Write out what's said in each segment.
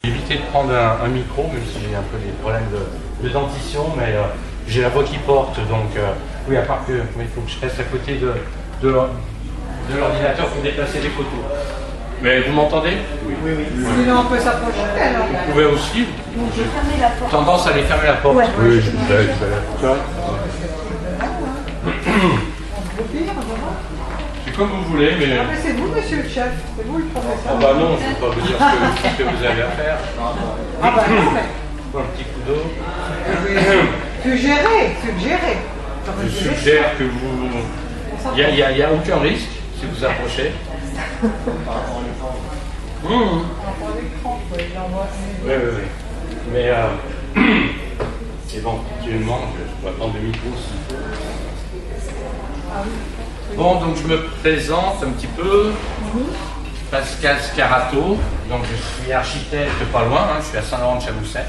J'ai évité de prendre un micro, même si j'ai un peu des problèmes de dentition, mais j'ai la voix qui porte, donc oui, à part que il faut que je reste à côté de l'ordinateur pour déplacer les photos. Mais vous m'entendez? Oui. Oui, oui. Sinon on peut s'approcher alors. Vous pouvez aussi. Donc j'ai fermé la porte. Tendance à aller fermer la porte. Ouais. Oui, je vous aide. C'est comme vous voulez, mais... Ah, mais c'est vous, monsieur le chef, c'est vous le professeur. Oh bah non, je ne peux pas vous dire ce que vous avez à faire. Ah bah non, mais... Un petit coup d'eau. Suggérez. Je suggère que vous... Il n'y a aucun risque si vous approchez. Oui. Mais éventuellement, je peux attendre le micro s'il faut. Bon, donc je me présente un petit peu. Pascal Scarato, donc je suis architecte pas loin, je suis à Saint-Laurent-de-Chamousset.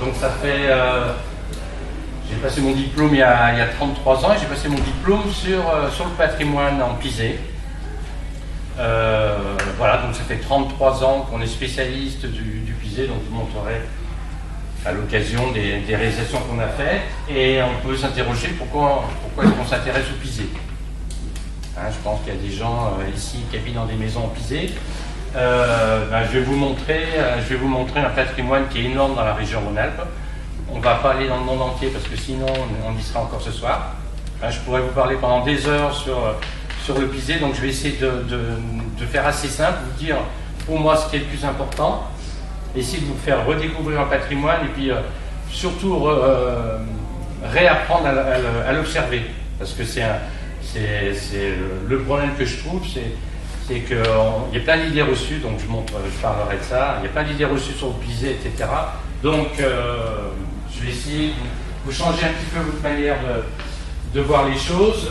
Donc ça fait... j'ai passé mon diplôme il y a 33 ans et j'ai passé mon diplôme sur le patrimoine en Pisé. Voilà, donc ça fait 33 ans qu'on est spécialiste du Pisé, donc je vous montrerai à l'occasion des réalisations qu'on a faites, et on peut s'interroger pourquoi est-ce qu'on s'intéresse au Pisé. Je pense qu'il y a des gens ici qui habitent dans des maisons en Pisé. Je vais vous montrer un patrimoine qui est énorme dans la région Rhône-Alpes. On ne va pas aller dans le monde entier parce que sinon on y sera encore ce soir. Je pourrais vous parler pendant des heures sur le Pisé, donc je vais essayer de faire assez simple, vous dire pour moi ce qui est le plus important, essayer de vous faire redécouvrir un patrimoine et puis surtout réapprendre à l'observer, parce que c'est le problème que je trouve, c'est qu'il y a plein d'idées reçues, donc je parlerai de ça, il y a plein d'idées reçues sur le Pisé, etc. Donc je vais essayer de vous changer un petit peu votre manière de voir les choses.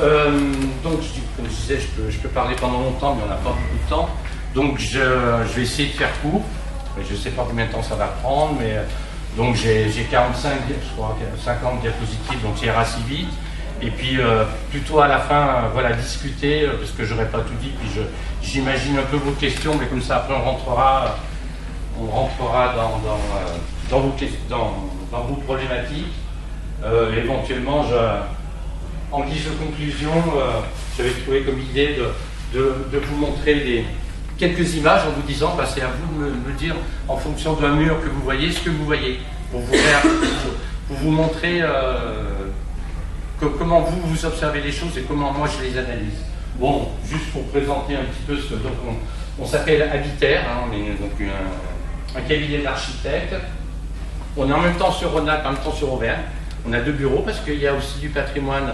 Donc comme je disais, je peux parler pendant longtemps, mais on n'a pas beaucoup de temps, donc je vais essayer de faire court. Je ne sais pas combien de temps ça va prendre, mais donc j'ai 45, je crois, 50 diapositives, donc ça ira assez vite. Et puis plutôt à la fin, voilà, discuter, parce que j'aurais pas tout dit, puis j'imagine un peu vos questions, mais comme ça après on rentrera dans vos problématiques. Éventuellement, en guise de conclusion, j'avais trouvé comme idée de vous montrer quelques images en vous disant, c'est à vous de me dire en fonction d'un mur que vous voyez, ce que vous voyez, pour vous montrer comment vous observez les choses et comment moi je les analyse. Bon, juste pour présenter un petit peu donc on s'appelle Habiter, on est donc un cabinet d'architectes. On est en même temps sur Rhône-Alpes, en même temps sur Auvergne. On a 2 bureaux parce qu'il y a aussi du patrimoine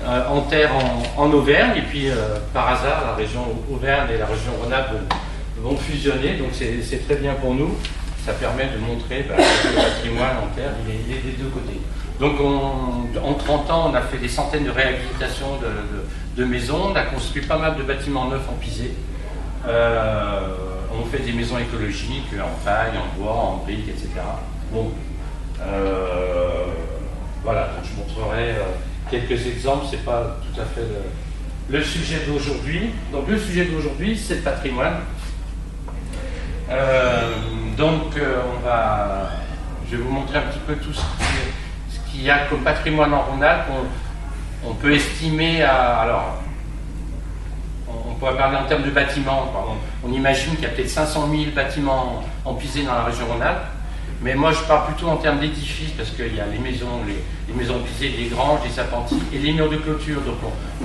en terre en Auvergne, et puis par hasard la région Auvergne et la région Rhône-Alpes vont fusionner, donc c'est très bien pour nous. Ça permet de montrer que le patrimoine en terre il est des deux côtés. Donc en 30 ans on a fait des centaines de réhabilitations de maisons, on a construit pas mal de bâtiments neufs en Pisé. On fait des maisons écologiques en paille, en bois, en briques, etc. Bon, voilà, donc je montrerai quelques exemples, c'est pas tout à fait le sujet d'aujourd'hui. Donc le sujet d'aujourd'hui, c'est le patrimoine. Je vais vous montrer un petit peu tout ce qu'il y a comme patrimoine en Rhône-Alpes. On peut estimer on pourrait parler en termes de bâtiments. On imagine qu'il y a peut-être 500 000 bâtiments en Pisé dans la région Rhône-Alpes. Mais moi, je parle plutôt en termes d'édifices, parce qu'il y a les maisons Pisé, les granges, les appentis et les murs de clôture. Donc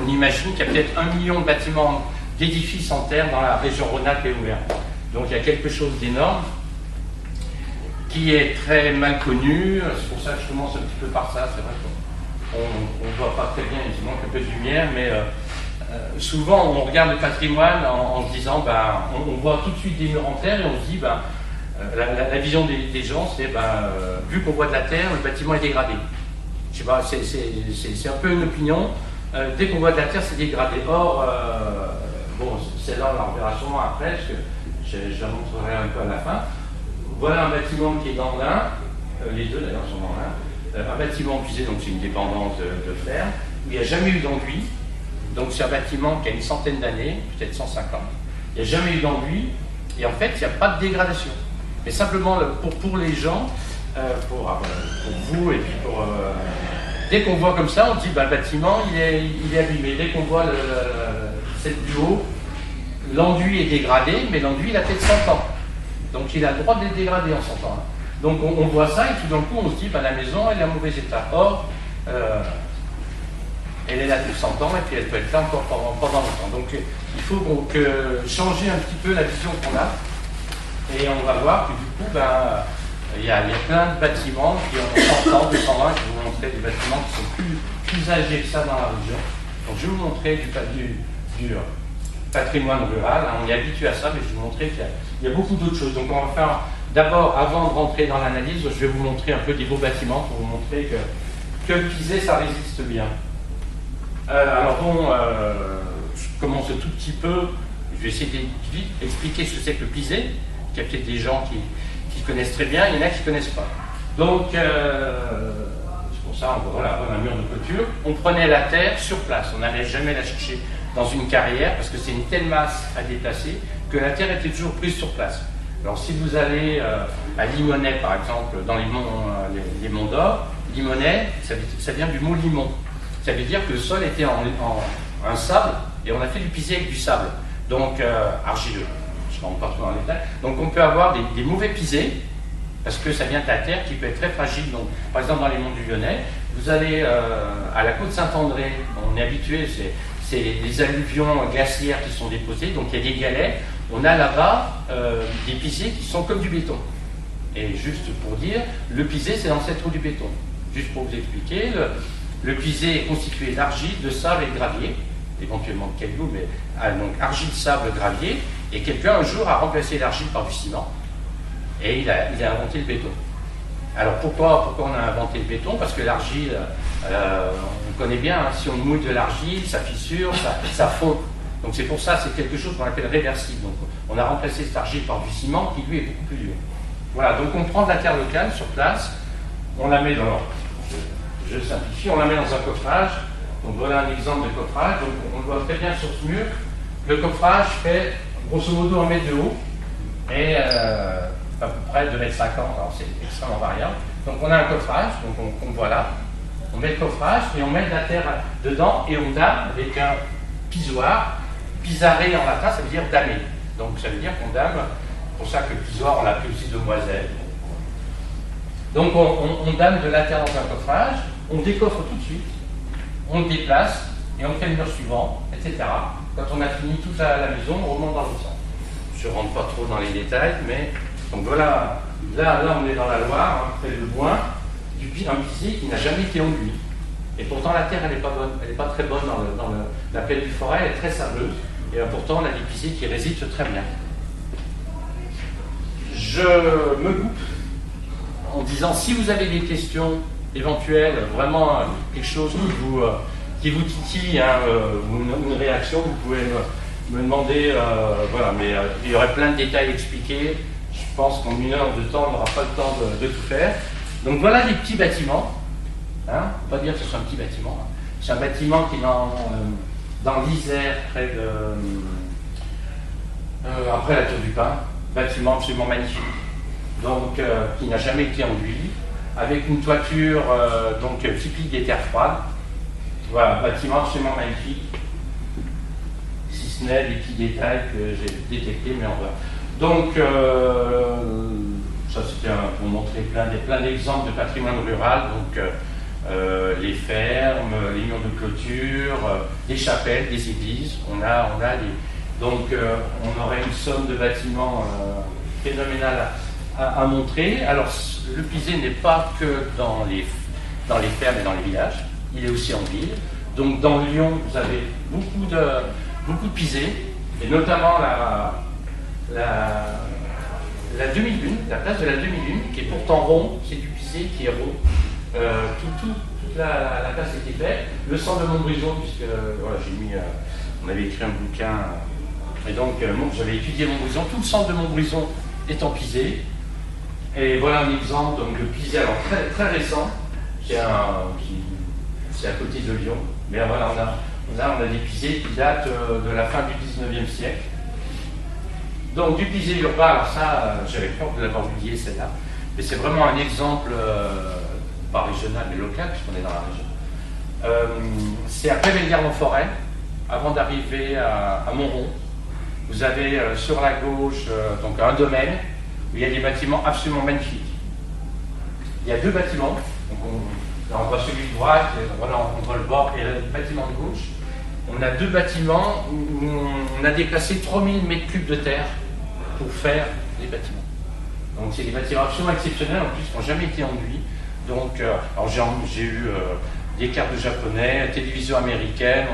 on imagine qu'il y a peut-être 1 million de bâtiments d'édifices en terre dans la région Rhône-Alpes et Auvergne. Donc il y a quelque chose d'énorme qui est très mal connu. C'est pour ça que je commence un petit peu par ça. C'est vrai qu'on ne voit pas très bien, il manque un peu de lumière, mais souvent on regarde le patrimoine en se disant, on voit tout de suite des murs en terre et on se dit, la vision des gens, c'est vu qu'on voit de la terre, le bâtiment est dégradé. Je sais pas, c'est un peu une opinion. Dès qu'on voit de la terre, c'est dégradé. Or, c'est là la opération après, parce que je la montrerai un peu à la fin. Voilà un bâtiment qui est dans l'Ain, les deux d'ailleurs sont dans l'Ain. Un bâtiment Pisé, donc c'est une dépendance de fer, où il n'y a jamais eu d'enduit. Donc c'est un bâtiment qui a une centaine d'années, peut-être 150. Il n'y a jamais eu d'enduit. et en fait, il n'y a pas de dégradation. Mais simplement, pour les gens, pour vous, et puis dès qu'on voit comme ça, on dit, le bâtiment, il est abîmé. Dès qu'on voit celle du haut, l'enduit est dégradé, mais l'enduit, il a peut-être 100 ans. Donc, il a le droit d'être dégradé en 100 ans. Donc, on voit ça, et tout d'un coup, on se dit, la maison, elle est en mauvais état. Or, elle est là depuis 100 ans, et puis elle peut être là encore pendant longtemps. Donc, il faut donc changer un petit peu la vision qu'on a, et on va voir que du coup, il y a plein de bâtiments qui ont 100 ans, 200 ans, je vais vous montrer des bâtiments qui sont plus âgés que ça dans la région. Donc, je vais vous montrer du patrimoine rural. On est habitué à ça, mais je vais vous montrer qu'il y a beaucoup d'autres choses. Donc, on va faire d'abord, avant de rentrer dans l'analyse, je vais vous montrer un peu des beaux bâtiments pour vous montrer que le pisé, ça résiste bien. Alors bon, je commence un tout petit peu, je vais essayer d'expliquer ce que c'est que le pisé. Il y a peut-être des gens qui connaissent très bien, il y en a qui ne connaissent pas. Donc, c'est pour ça, voilà, un mur de clôture. On prenait la terre sur place, on n'allait jamais la chercher dans une carrière, parce que c'est une telle masse à déplacer, que la terre était toujours prise sur place. Alors si vous allez à Limonest, par exemple, dans les monts d'Or, Limonest, ça vient du mot limon. Ça veut dire que le sol était en sable, et on a fait du pisé avec du sable, donc argileux. Je ne rentre pas trop dans les détails. Donc on peut avoir des mauvais pisés, parce que ça vient de la terre qui peut être très fragile. Donc, par exemple, dans les monts du Lyonnais, vous allez à la côte Saint-André, on est habitué, c'est les alluvions glaciaires qui sont déposées, donc il y a des galets. On a là-bas des pisés qui sont comme du béton. Et juste pour dire, le pisé, c'est l'ancêtre du béton. Juste pour vous expliquer, le pisé est constitué d'argile, de sable et de gravier, éventuellement de cailloux, mais donc argile, sable, gravier. Et quelqu'un un jour a remplacé l'argile par du ciment. Et il a inventé le béton. Alors pourquoi on a inventé le béton? Parce que l'argile, on connaît bien, hein, si on mouille de l'argile, ça fissure, ça fond. Donc c'est pour ça, c'est quelque chose qu'on appelle réversible. Donc on a remplacé cette argile par du ciment qui lui est beaucoup plus dur. Voilà, donc on prend de la terre locale sur place, on la met dans, je simplifie, on la met dans un coffrage. Donc voilà un exemple de coffrage. Donc on le voit très bien sur ce mur. Le coffrage fait grosso modo 1 mètre de haut et à peu près 2,50 m. Alors c'est extrêmement variable. Donc on a un coffrage, donc on voit là. On met le coffrage et on met de la terre dedans et on dame avec un pisoir. Pisaré en latin, ça veut dire damer. Donc ça veut dire qu'on dame. C'est pour ça que le pisoir, on l'appelle aussi demoiselle. Donc on dame de la terre dans un coffrage, on décoffre tout de suite, on le déplace et on fait le mur suivant, etc. Quand on a fini toute la maison, on remonte dans le sens. Je ne rentre pas trop dans les détails, mais donc voilà, là on est dans la Loire, hein, près de Boin, un pisé qui n'a jamais été enduit. Et pourtant la terre, elle n'est pas bonne, elle n'est pas très bonne dans la plaine du Forêt, elle est très sableuse. Et pourtant on a des pisés qui résistent très bien. Je me coupe en disant, si vous avez des questions éventuelles, vraiment quelque chose qui vous titille, hein, ou une réaction, vous pouvez me demander, voilà, mais il y aurait plein de détails expliqués. Je pense qu'en 1 heure de temps, on n'aura pas le temps de tout faire. Donc voilà les petits bâtiments. Hein, on ne peut pas dire que ce soit un petit bâtiment. Hein. C'est un bâtiment qui est dans l'Isère, près de... après la Tour du Pin. Bâtiment absolument magnifique. Donc, qui n'a jamais été enduit, avec une toiture donc typique des terres froides. Voilà, bâtiment absolument magnifique. Si ce n'est des petits détails que j'ai détectés, mais on va. Donc, ça c'était pour montrer plein d'exemples de patrimoine rural. Donc, les fermes, les murs de clôture, des chapelles, des églises. On a donc, on aurait une somme de bâtiments phénoménale à montrer. Alors, le pisé n'est pas que dans les fermes et dans les villages, il est aussi en ville. Donc, dans Lyon, vous avez beaucoup de pisés, et notamment la demi-lune, la place de la demi-lune, qui est pourtant rond, c'est du pisé qui est rond. Toute la place était faite. Le centre de Montbrison, puisque voilà, on avait écrit un bouquin, et donc j'avais étudié Montbrison, tout le centre de Montbrison est en pisé. Et voilà un exemple donc, de pisé, alors très, très récent, c'est à côté de Lyon. Mais voilà, on a des pisés qui datent de la fin du 19e siècle. Donc du pisé urbain, alors ça, j'avais peur de l'avoir oublié celle-là, mais c'est vraiment un exemple, pas régional mais local, puisqu'on est dans la région. C'est après Bellegarde-en-Forêt, avant d'arriver à Montrond. Vous avez sur la gauche donc un domaine où il y a des bâtiments absolument magnifiques. Il y a deux bâtiments, donc là on voit celui de droite, voilà, on voit le bord et le bâtiment de gauche. On a deux bâtiments où on a déplacé 3000 m3 de terre pour faire des bâtiments. Donc c'est des bâtiments absolument exceptionnels, en plus qui n'ont jamais été enduits. Donc alors j'ai eu des cartes de japonais, télévision américaine,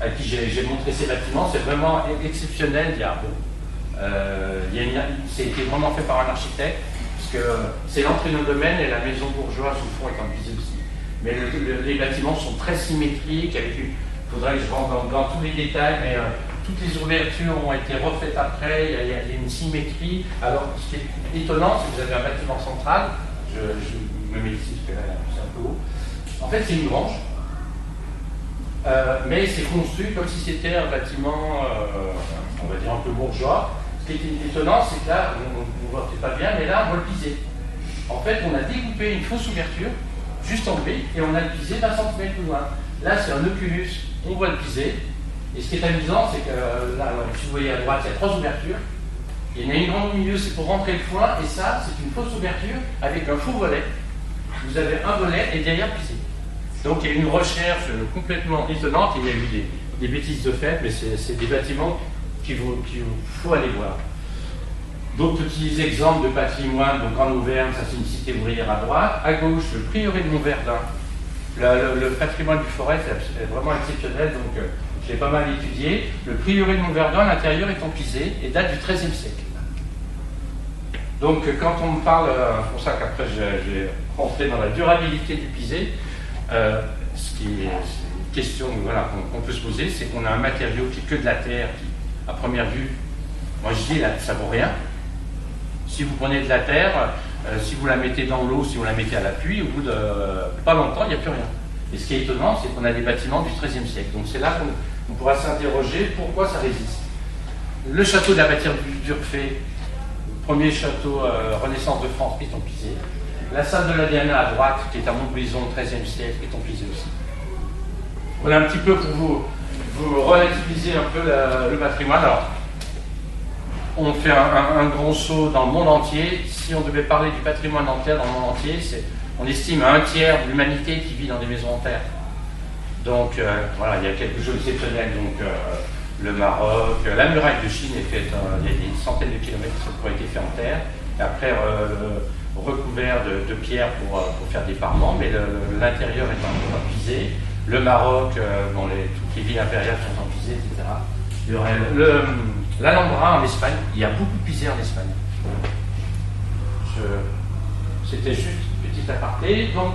à qui j'ai montré ces bâtiments. C'est vraiment exceptionnel. C'était vraiment fait par un architecte, parce que c'est l'entrée d'un domaine et la maison bourgeoise au fond est en pisé aussi. Mais les bâtiments sont très symétriques. Il faudrait que je rentre dans tous les détails, mais toutes les ouvertures ont été refaites après. Il y a une symétrie. Alors, ce qui est étonnant, c'est que vous avez un bâtiment central. Je me mets ici parce que là, c'est un peu haut. En fait, c'est une grange, mais c'est construit comme si c'était un bâtiment, on va dire un peu bourgeois. Ce qui est étonnant, c'est que là, on ne voit peut-être pas bien, mais là, on voit le pisé. En fait, on a découpé une fausse ouverture juste en B, et on a le pisé d'1 centimètre plus loin. Là, c'est un oculus, on voit le pisé. Et ce qui est amusant, c'est que là, si vous voyez à droite, il y a 3 ouvertures. Il y en a une grande au milieu, c'est pour rentrer le foin, et ça, c'est une fausse ouverture avec un faux volet. Vous avez un volet et derrière pisé. Donc il y a une recherche complètement étonnante, et il y a eu des bêtises de fait, mais c'est des bâtiments qu'il faut aller voir. D'autres petits exemples de patrimoine, donc en Auvergne, ça c'est une cité ouvrière à droite. À gauche, le prieuré de Montverdun. Le patrimoine du Forêt, c'est vraiment exceptionnel, donc je l'ai pas mal étudié. Le prieuré de Montverdun, l'intérieur est en pisé et date du XIIIe siècle. Donc quand on me parle, c'est pour ça qu'après j'ai rentré dans la durabilité du pisé, ce qui est une question voilà, qu'on peut se poser, c'est qu'on a un matériau qui est que de la terre, qui, à première vue, moi je dis, là, ça vaut rien. Si vous prenez de la terre, si vous la mettez dans l'eau, si vous la mettez à l'appui, au bout de pas longtemps, il n'y a plus rien. Et ce qui est étonnant, c'est qu'on a des bâtiments du XIIIe siècle. Donc c'est là qu'on pourra s'interroger pourquoi ça résiste. Le château de la Bâtire d'Urfé, premier château Renaissance de France, est en pisé. La salle de la Diana à droite, qui est à Montbrison au XIIIe siècle, est en pisé aussi. Voilà un petit peu pour vous relativiser un peu le patrimoine. Alors, on fait un gros saut dans le monde entier. Si on devait parler du patrimoine en terre dans le monde entier, on estime à 1/3 de l'humanité qui vit dans des maisons en terre. Donc voilà, il y a quelque chose d'exceptionnel. Donc le Maroc, la muraille de Chine est faite, il y a des centaines de kilomètres qui ont été faits en terre. Et après recouvert de pierres pour faire des parements, mais l'intérieur est en pisé. Le Maroc, dont toutes les villes impériales sont en pisé, etc. Il y aurait l'Alhambra en Espagne, il y a beaucoup de pisé en Espagne. C'était juste une petite aparté. Donc,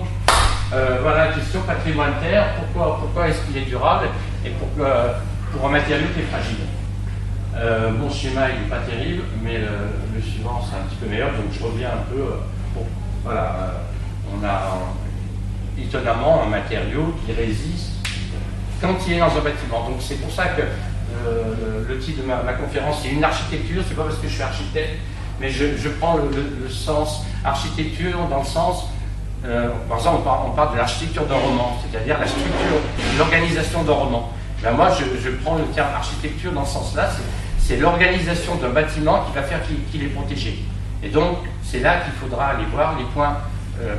voilà la question patrimoine terre. Pourquoi est-ce qu'il est durable et pour un matériau qui est fragile. Mon schéma il n'est pas terrible, mais le suivant c'est un petit peu meilleur, donc je reviens un peu. Voilà, on a étonnamment un matériau qui résiste quand il est dans un bâtiment. Donc c'est pour ça que le titre de ma conférence c'est une architecture, c'est pas parce que je suis architecte, mais je prends le sens architecture dans le sens, par exemple on parle de l'architecture d'un roman, c'est-à-dire la structure, l'organisation d'un roman. Ben moi je prends le terme architecture dans ce sens-là, c'est l'organisation d'un bâtiment qui va faire qu'il est protégé. Et donc c'est là qu'il faudra aller voir les points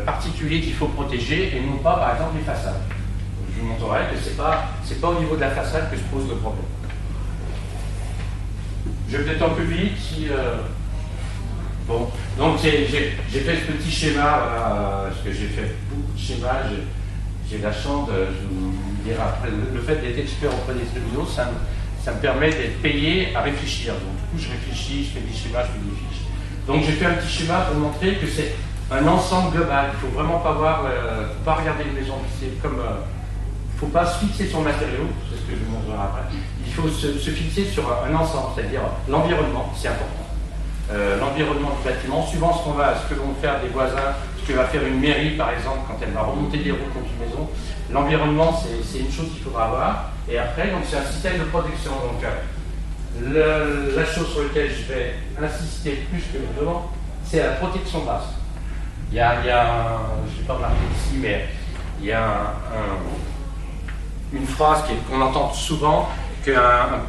particuliers qu'il faut protéger et non pas par exemple les façades. Je vous montrerai que c'est pas au niveau de la façade que se pose le problème. Je vais peut-être un peu vite si... Bon, donc j'ai fait ce petit schéma, parce que j'ai fait beaucoup de schémas, j'ai la chance de vous dire après, le fait d'être expert auprès des tribunaux, ça me permet d'être payé à réfléchir. Donc du coup je réfléchis, je fais des schémas, je fais des fiches. Donc j'ai fait un petit schéma pour montrer que c'est un ensemble global. Il ne faut vraiment pas pas regarder les maisons. C'est comme, il ne faut pas se fixer sur le matériau, c'est ce que je vous montrerai après. Il faut se fixer sur un ensemble, c'est-à-dire l'environnement, c'est important. L'environnement du bâtiment, suivant ce que vont faire des voisins, ce que va faire une mairie par exemple quand elle va remonter des routes contre une maison. L'environnement, c'est une chose qu'il faudra avoir. Et après, donc c'est un système de protection. Donc, La chose sur laquelle je vais insister plus que devant, c'est la protection basse. Je ne vais pas marquer ici, mais il y a une phrase qu'on entend souvent, que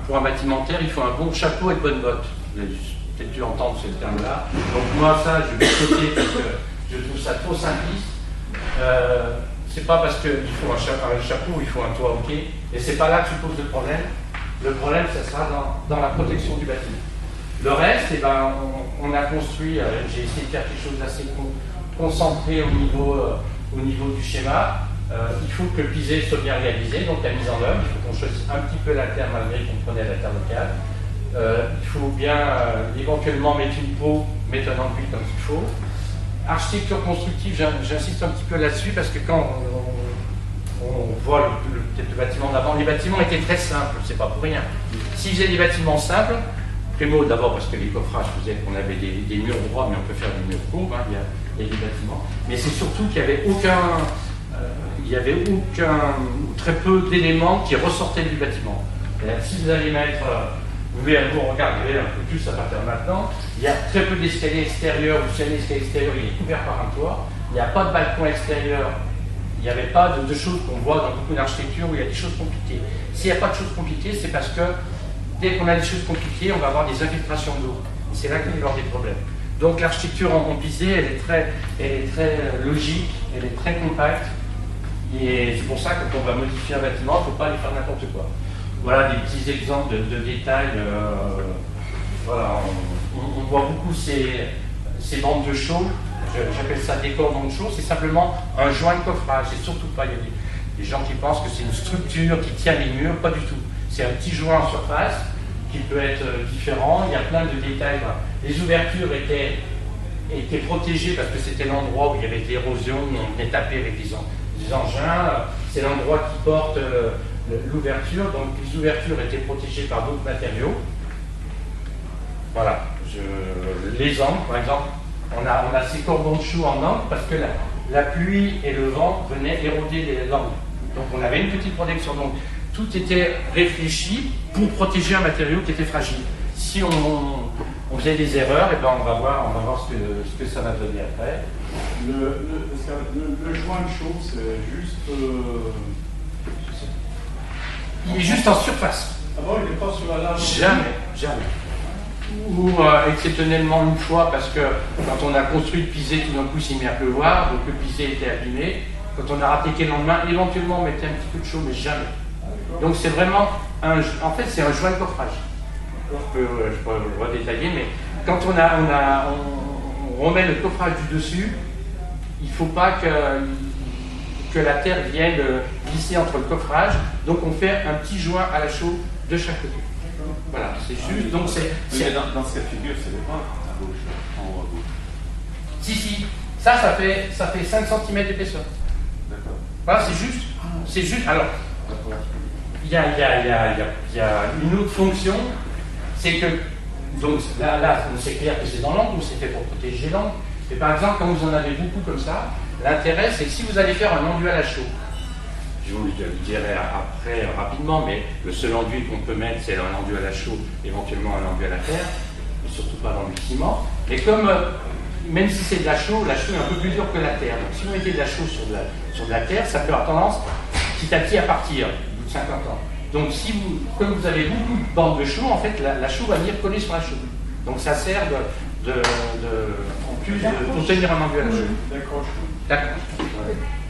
pour un bâtimentaire, il faut un bon chapeau et de bonnes bottes. Vous avez peut-être dû entendre ce terme-là. Donc moi, ça, je vais sauter parce que je trouve ça trop simpliste. C'est pas parce qu'il faut un chapeau, il faut un toit ok, et c'est pas là que se pose le problème. Le problème, ça sera dans la protection du bâtiment. Le reste, eh ben, on a construit, j'ai essayé de faire quelque chose d'assez concentré au niveau du schéma. Il faut que le pisé soit bien réalisé, donc la mise en œuvre, il faut qu'on choisisse un petit peu la terre malgré qu'on prenait la terre locale. Il faut bien éventuellement mettre une peau, mettre un enduit comme il faut. Architecture constructive, j'insiste un petit peu là-dessus parce que quand on voit peut-être le bâtiment d'avant, les bâtiments étaient très simples, c'est pas pour rien. S'ils faisaient des bâtiments simples, primo d'abord parce que les coffrages faisaient qu'on avait des murs droits, mais on peut faire des murs courbes, hein, il y a des bâtiments. Mais c'est surtout qu'il n'y avait aucun, très peu d'éléments qui ressortaient du bâtiment. Si vous allez mettre, vous regarderez un peu plus à partir de maintenant, il y a très peu d'escaliers extérieurs, ou si il y a un escalier extérieur, il est couvert par un toit, il n'y a pas de balcon extérieur, il n'y avait pas de choses qu'on voit dans beaucoup d'architecture où il y a des choses compliquées. S'il n'y a pas de choses compliquées, c'est parce que dès qu'on a des choses compliquées, on va avoir des infiltrations d'eau. C'est là qu'il va y avoir des problèmes. Donc l'architecture en pisé, elle est très logique, elle est très compacte, et c'est pour ça que quand on va modifier un bâtiment, il ne faut pas aller faire n'importe quoi. Voilà des petits exemples de détails. Voilà, on voit beaucoup ces bandes de chaux. J'appelle ça des cordons de chaux. C'est simplement un joint de coffrage. C'est surtout pas. Il y a des gens qui pensent que c'est une structure qui tient les murs. Pas du tout. C'est un petit joint en surface qui peut être différent. Il y a plein de détails. Voilà. Les ouvertures étaient protégées parce que c'était l'endroit où il y avait de l'érosion. On venait taper avec des engins. C'est l'endroit qui porte l'ouverture, donc les ouvertures étaient protégées par d'autres matériaux. Voilà, les angles, par exemple, on a ces cordons de chaux en angle parce que la pluie et le vent venaient éroder les angles. Donc on avait une petite protection. Donc tout était réfléchi pour protéger un matériau qui était fragile. Si on faisait des erreurs, et ben on va voir ce que ça va donner après. Le joint de chaux, c'est juste. Il est juste en surface. Ah bon, il n'est pas sur la lame? Jamais. Ou exceptionnellement une fois, parce que quand on a construit le pisé, tout d'un coup, il s'est mis à pleuvoir, donc le pisé était abîmé. Quand on a ratéqué le lendemain, éventuellement, on mettait un petit peu de chaud, mais jamais. Donc c'est vraiment en fait, c'est un joint de coffrage. Je peux le redétailler, mais quand on remet le coffrage du dessus, il ne faut pas que la terre vienne glisser entre le coffrage, donc on fait un petit joint à la chaux de chaque côté. Voilà, c'est juste. Donc dans cette figure, c'est pas à gauche, en haut à gauche. Si, ça fait 5 cm d'épaisseur. D'accord. Voilà, c'est juste. Alors, il y a une autre fonction, c'est que, donc là c'est clair que c'est dans l'angle, c'est fait pour protéger l'angle. Et par exemple, quand vous en avez beaucoup comme ça, l'intérêt c'est que si vous allez faire un enduit à la chaux, je vous le dirai après rapidement, mais le seul enduit qu'on peut mettre, c'est un enduit à la chaux, éventuellement un enduit à la terre, mais surtout pas l'enduit ciment. Et comme, même si c'est de la chaux est un peu plus dure que la terre. Donc si vous mettez de la chaux sur de la terre, ça peut avoir tendance petit à petit à partir, au bout de 50 ans. Donc comme vous avez beaucoup de bandes de chaux, en fait, la chaux va venir coller sur la chaux. Donc ça sert en plus pour tenir un enduit à la chaux. D'accord.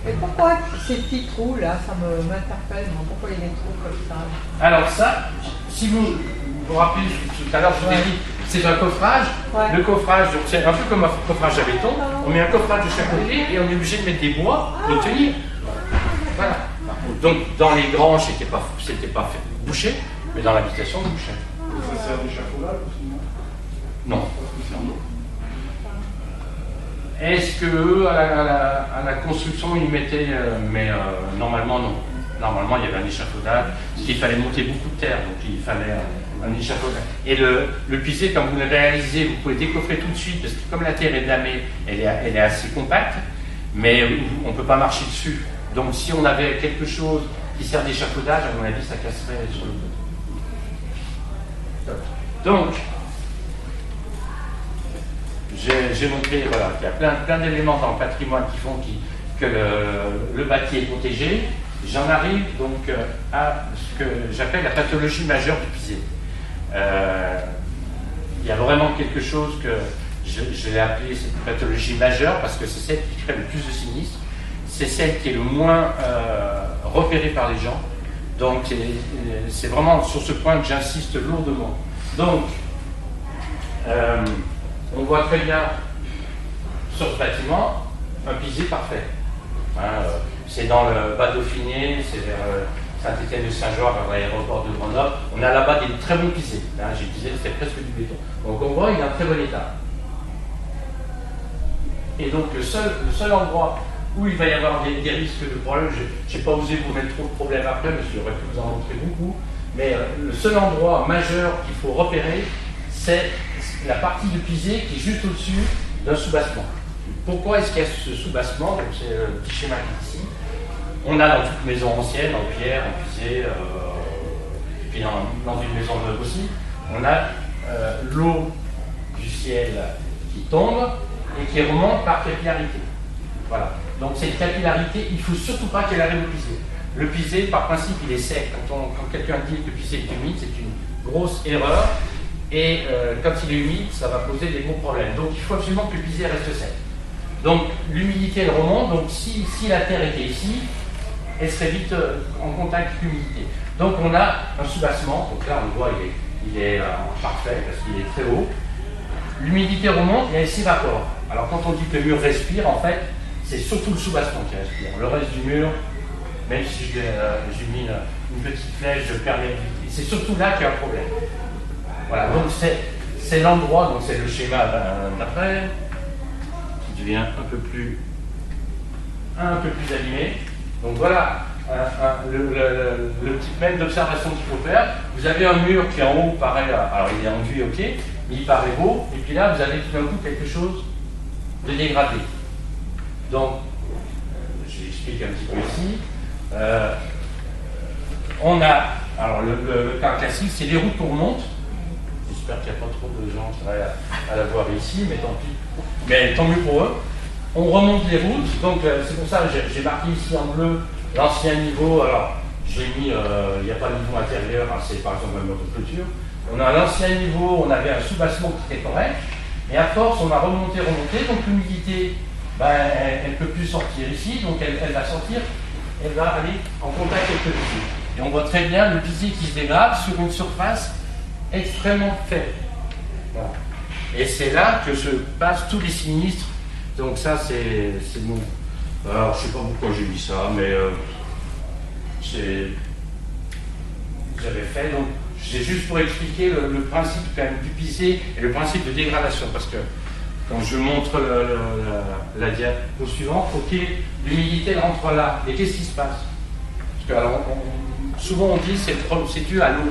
Mais pourquoi ces petits trous là, ça m'interpelle, pourquoi il y a des trous comme ça? Alors ça, si vous vous rappelez, tout à l'heure je vous ai dit, c'est un coffrage. Ouais. Le coffrage, c'est un peu comme un coffrage à béton. On met un coffrage de chaque côté et on est obligé de mettre des bois pour le tenir. Voilà. Donc dans les granges, c'était pas fait bouché, mais dans l'habitation, bouché. Ça sert d'échafaudage aussi, non? Non. Est-ce que à la construction, ils mettaient... normalement, non. Normalement, il y avait un échafaudage, parce qu'il fallait monter beaucoup de terre, donc il fallait un échafaudage. Et le pisé, quand vous le réalisez, vous pouvez décoffrer tout de suite, parce que comme la terre est damée, elle est assez compacte, mais on ne peut pas marcher dessus. Donc si on avait quelque chose qui sert d'échafaudage, à mon avis, ça casserait sur le côté. Donc, j'ai montré voilà, qu'il y a plein d'éléments dans le patrimoine qui font que le bâti est protégé. J'en arrive donc à ce que j'appelle la pathologie majeure du pisé. Il y a vraiment quelque chose que je l'ai appelé cette pathologie majeure parce que c'est celle qui crée le plus de sinistres. C'est celle qui est le moins repérée par les gens. Donc c'est vraiment sur ce point que j'insiste lourdement. Donc, on voit très bien sur ce bâtiment un pisé parfait. C'est dans le Bas-Dauphiné, c'est vers Saint-Étienne-de-Saint-Georges, vers l'aéroport de Grenoble. On a là-bas des très bons pisés. J'ai pisé, c'était presque du béton. Donc on voit, il est en très bon état. Et donc le seul endroit où il va y avoir des risques de problèmes, je n'ai pas osé vous mettre trop de problèmes après, parce que j'aurais pu vous en montrer beaucoup, mais le seul endroit majeur qu'il faut repérer, c'est la partie de pisé qui est juste au-dessus d'un soubassement. Pourquoi est-ce qu'il y a ce soubassement? C'est le petit schéma qui est ici. On a dans toute maison ancienne, en pierre, en pisé, et puis dans une maison neuve aussi, on a l'eau du ciel qui tombe et qui remonte par capillarité. Voilà. Donc cette capillarité, il ne faut surtout pas qu'elle arrive au pisé. Le pisé, par principe, il est sec. Quand quelqu'un dit que le pisé est humide, c'est une grosse erreur. Et quand il est humide, ça va poser des gros problèmes. Donc il faut absolument que le pisé reste sec. Donc l'humidité, elle remonte. Donc si la terre était ici, elle serait vite en contact avec l'humidité. Donc on a un soubassement. Donc là, on le voit, il est parfait parce qu'il est très haut. L'humidité remonte et elle s'évapore. Alors quand on dit que le mur respire, en fait, c'est surtout le soubassement qui respire. Le reste du mur, même si j'ai mis une petite flèche de perméabilité, c'est surtout là qu'il y a un problème. Voilà, donc c'est l'endroit, donc c'est le schéma d'après, qui devient un peu plus animé. Donc voilà le petit mètre d'observation qu'il faut faire. Vous avez un mur qui en haut paraît, alors il est enduit, ok, mais il paraît beau, et puis là vous avez tout d'un coup quelque chose de dégradé. Donc, je l'explique un petit peu ici. On a, alors le cas classique, c'est les routes qu'on remonte. J'espère qu'il n'y a pas trop de gens qui travaillent à la voir ici, mais tant pis. Mais tant mieux pour eux. On remonte les routes, donc c'est pour ça que j'ai marqué ici en bleu l'ancien niveau. Alors, j'ai mis, il n'y a pas de niveau intérieur, hein, c'est par exemple un mur de clôture. On a l'ancien niveau, on avait un soubassement qui était correct, et à force, on a remonté, donc l'humidité, elle ne peut plus sortir ici, donc elle va sortir, elle va aller en contact avec le pisé. Et on voit très bien le pisé qui se dégrade sur une surface extrêmement faible. Voilà. Et c'est là que se passent tous les sinistres. Donc ça, c'est mon... Alors, je ne sais pas pourquoi j'ai mis ça, mais j'avais fait. Donc, c'est juste pour expliquer le principe quand même du pisé et le principe de dégradation. Parce que quand je montre la diapo suivante, il faut que l'humidité rentre là. Et qu'est-ce qui se passe? Parce que alors, souvent on dit c'est dû à l'eau.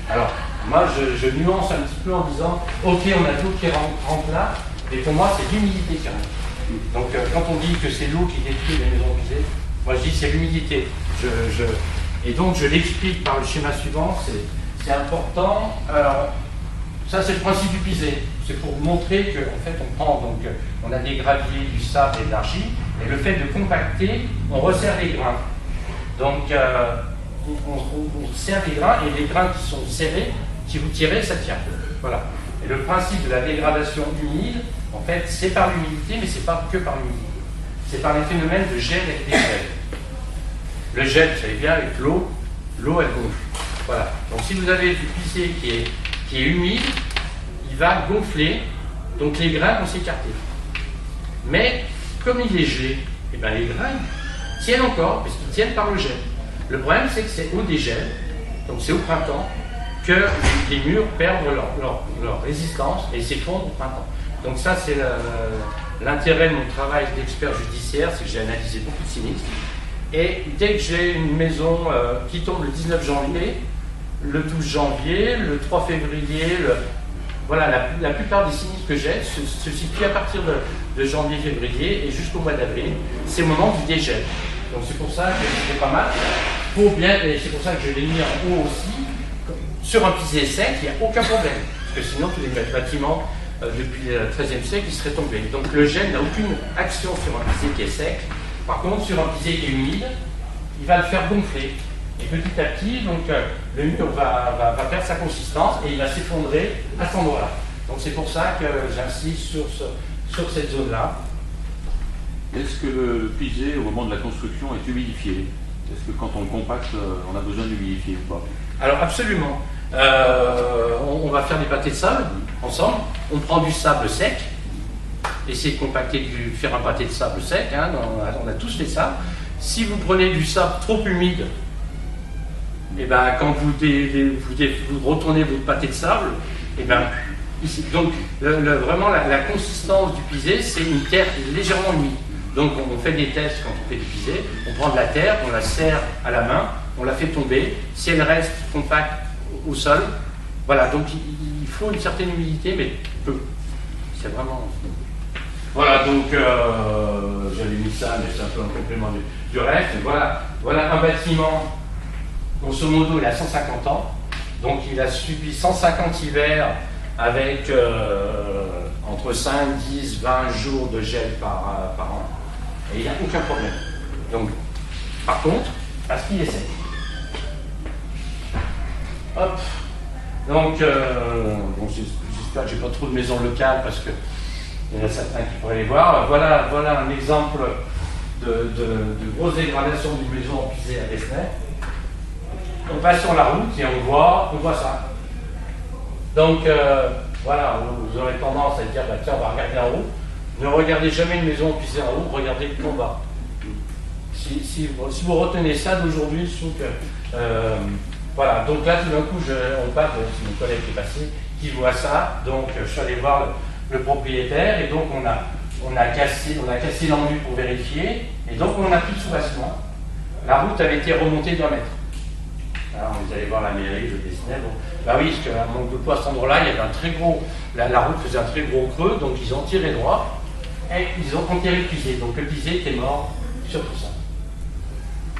Alors, moi je nuance un petit peu en disant ok, on a de l'eau qui rentre là, mais pour moi c'est l'humidité qui rentre. Donc quand on dit que c'est l'eau qui détruit les maisons pisées, moi je dis c'est l'humidité. Et donc je l'explique par le schéma suivant, c'est important. Alors, ça c'est le principe du pisé. C'est pour montrer qu'en fait on prend, donc on a des graviers, du sable et de l'argile, et le fait de compacter, on resserre les grains. Donc on serre les grains, et les grains qui sont serrés, si vous tirez, ça tient. Voilà. Et le principe de la dégradation humide, en fait, c'est par l'humidité, mais c'est pas que par l'humidité. C'est par les phénomènes de gel et de dégel. Le gel, vous savez bien, avec l'eau elle gonfle. Voilà. Donc si vous avez du pisé qui est humide, il va gonfler, donc les grains vont s'écarter. Mais comme il est gelé, et bien les grains tiennent encore, parce qu'ils tiennent par le gel. Le problème, c'est que c'est au dégel, donc c'est au printemps, que les murs perdent leur résistance et s'effondrent au printemps. Donc ça, c'est l'intérêt de mon travail d'expert judiciaire, c'est que j'ai analysé beaucoup de sinistres. Et dès que j'ai une maison qui tombe le 19 janvier, le 12 janvier, le 3 février, voilà, la plupart des sinistres que j'ai se situent à partir de janvier-février et jusqu'au mois d'avril. C'est le moment du dégel. Donc c'est pour ça que c'était pas mal. Et c'est pour ça que je l'ai mis en haut aussi. Sur un pisé sec, il n'y a aucun problème, parce que sinon tous les bâtiments depuis le XIIIe siècle ils seraient tombés. Donc le gel n'a aucune action sur un pisé qui est sec. Par contre, sur un pisé qui est humide, il va le faire gonfler. Et petit à petit, donc, le mur va perdre sa consistance et il va s'effondrer à cet endroit-là. Donc c'est pour ça que j'insiste sur cette zone-là. Est-ce que le pisé, au moment de la construction, est humidifié? Est-ce que quand on le compacte, on a besoin d'humidifier ou pas? Alors absolument. On va faire des pâtés de sable ensemble. On prend du sable sec. Essayez de compacter, faire un pâté de sable sec. Hein, on a tous fait ça. Si vous prenez du sable trop humide, et ben, quand vous retournez votre pâté de sable, et ben, ici, donc vraiment la consistance du pisé, c'est une terre légèrement humide. Donc on fait des tests quand on fait du pisé, on prend de la terre, on la serre à la main, on la fait tomber. Si elle reste compacte au sol, voilà, donc il faut une certaine humidité, mais peu. C'est vraiment... Voilà, donc j'avais mis ça, mais c'est un peu un complément du reste. Voilà un bâtiment, grosso modo, il a 150 ans, donc il a subi 150 hivers avec entre 5, 10, 20 jours de gel par an, et il n'y a aucun problème. Donc, par contre, parce qu'il est sec. Hop. Donc, bon, j'espère que j'ai pas trop de maisons locales parce que il y en a certains qui pourraient les voir. Voilà un exemple de grosse dégradation d'une maison en pisé à Besnay. On passe sur la route et on voit ça. Donc voilà, vous aurez tendance à dire bah, tiens, on va regarder en haut. Ne regardez jamais une maison en pisé en haut, regardez le combat. Si vous retenez ça d'aujourd'hui, je trouve que voilà, donc là tout d'un coup on passe, c'est mon collègue qui est passé, qui voit ça, donc je suis allé voir le propriétaire et donc on a cassé l'enduit pour vérifier et donc on n'a plus de soubassement. La route avait été remontée d'1 mètre. Alors vous allez voir la mairie, je dessinais, bon. Bah oui, parce qu'à mon coup à cet endroit-là, il y avait un très gros, la route faisait un très gros creux, donc ils ont tiré droit et ils ont enterré le pisé. Donc le pisé était mort sur tout ça.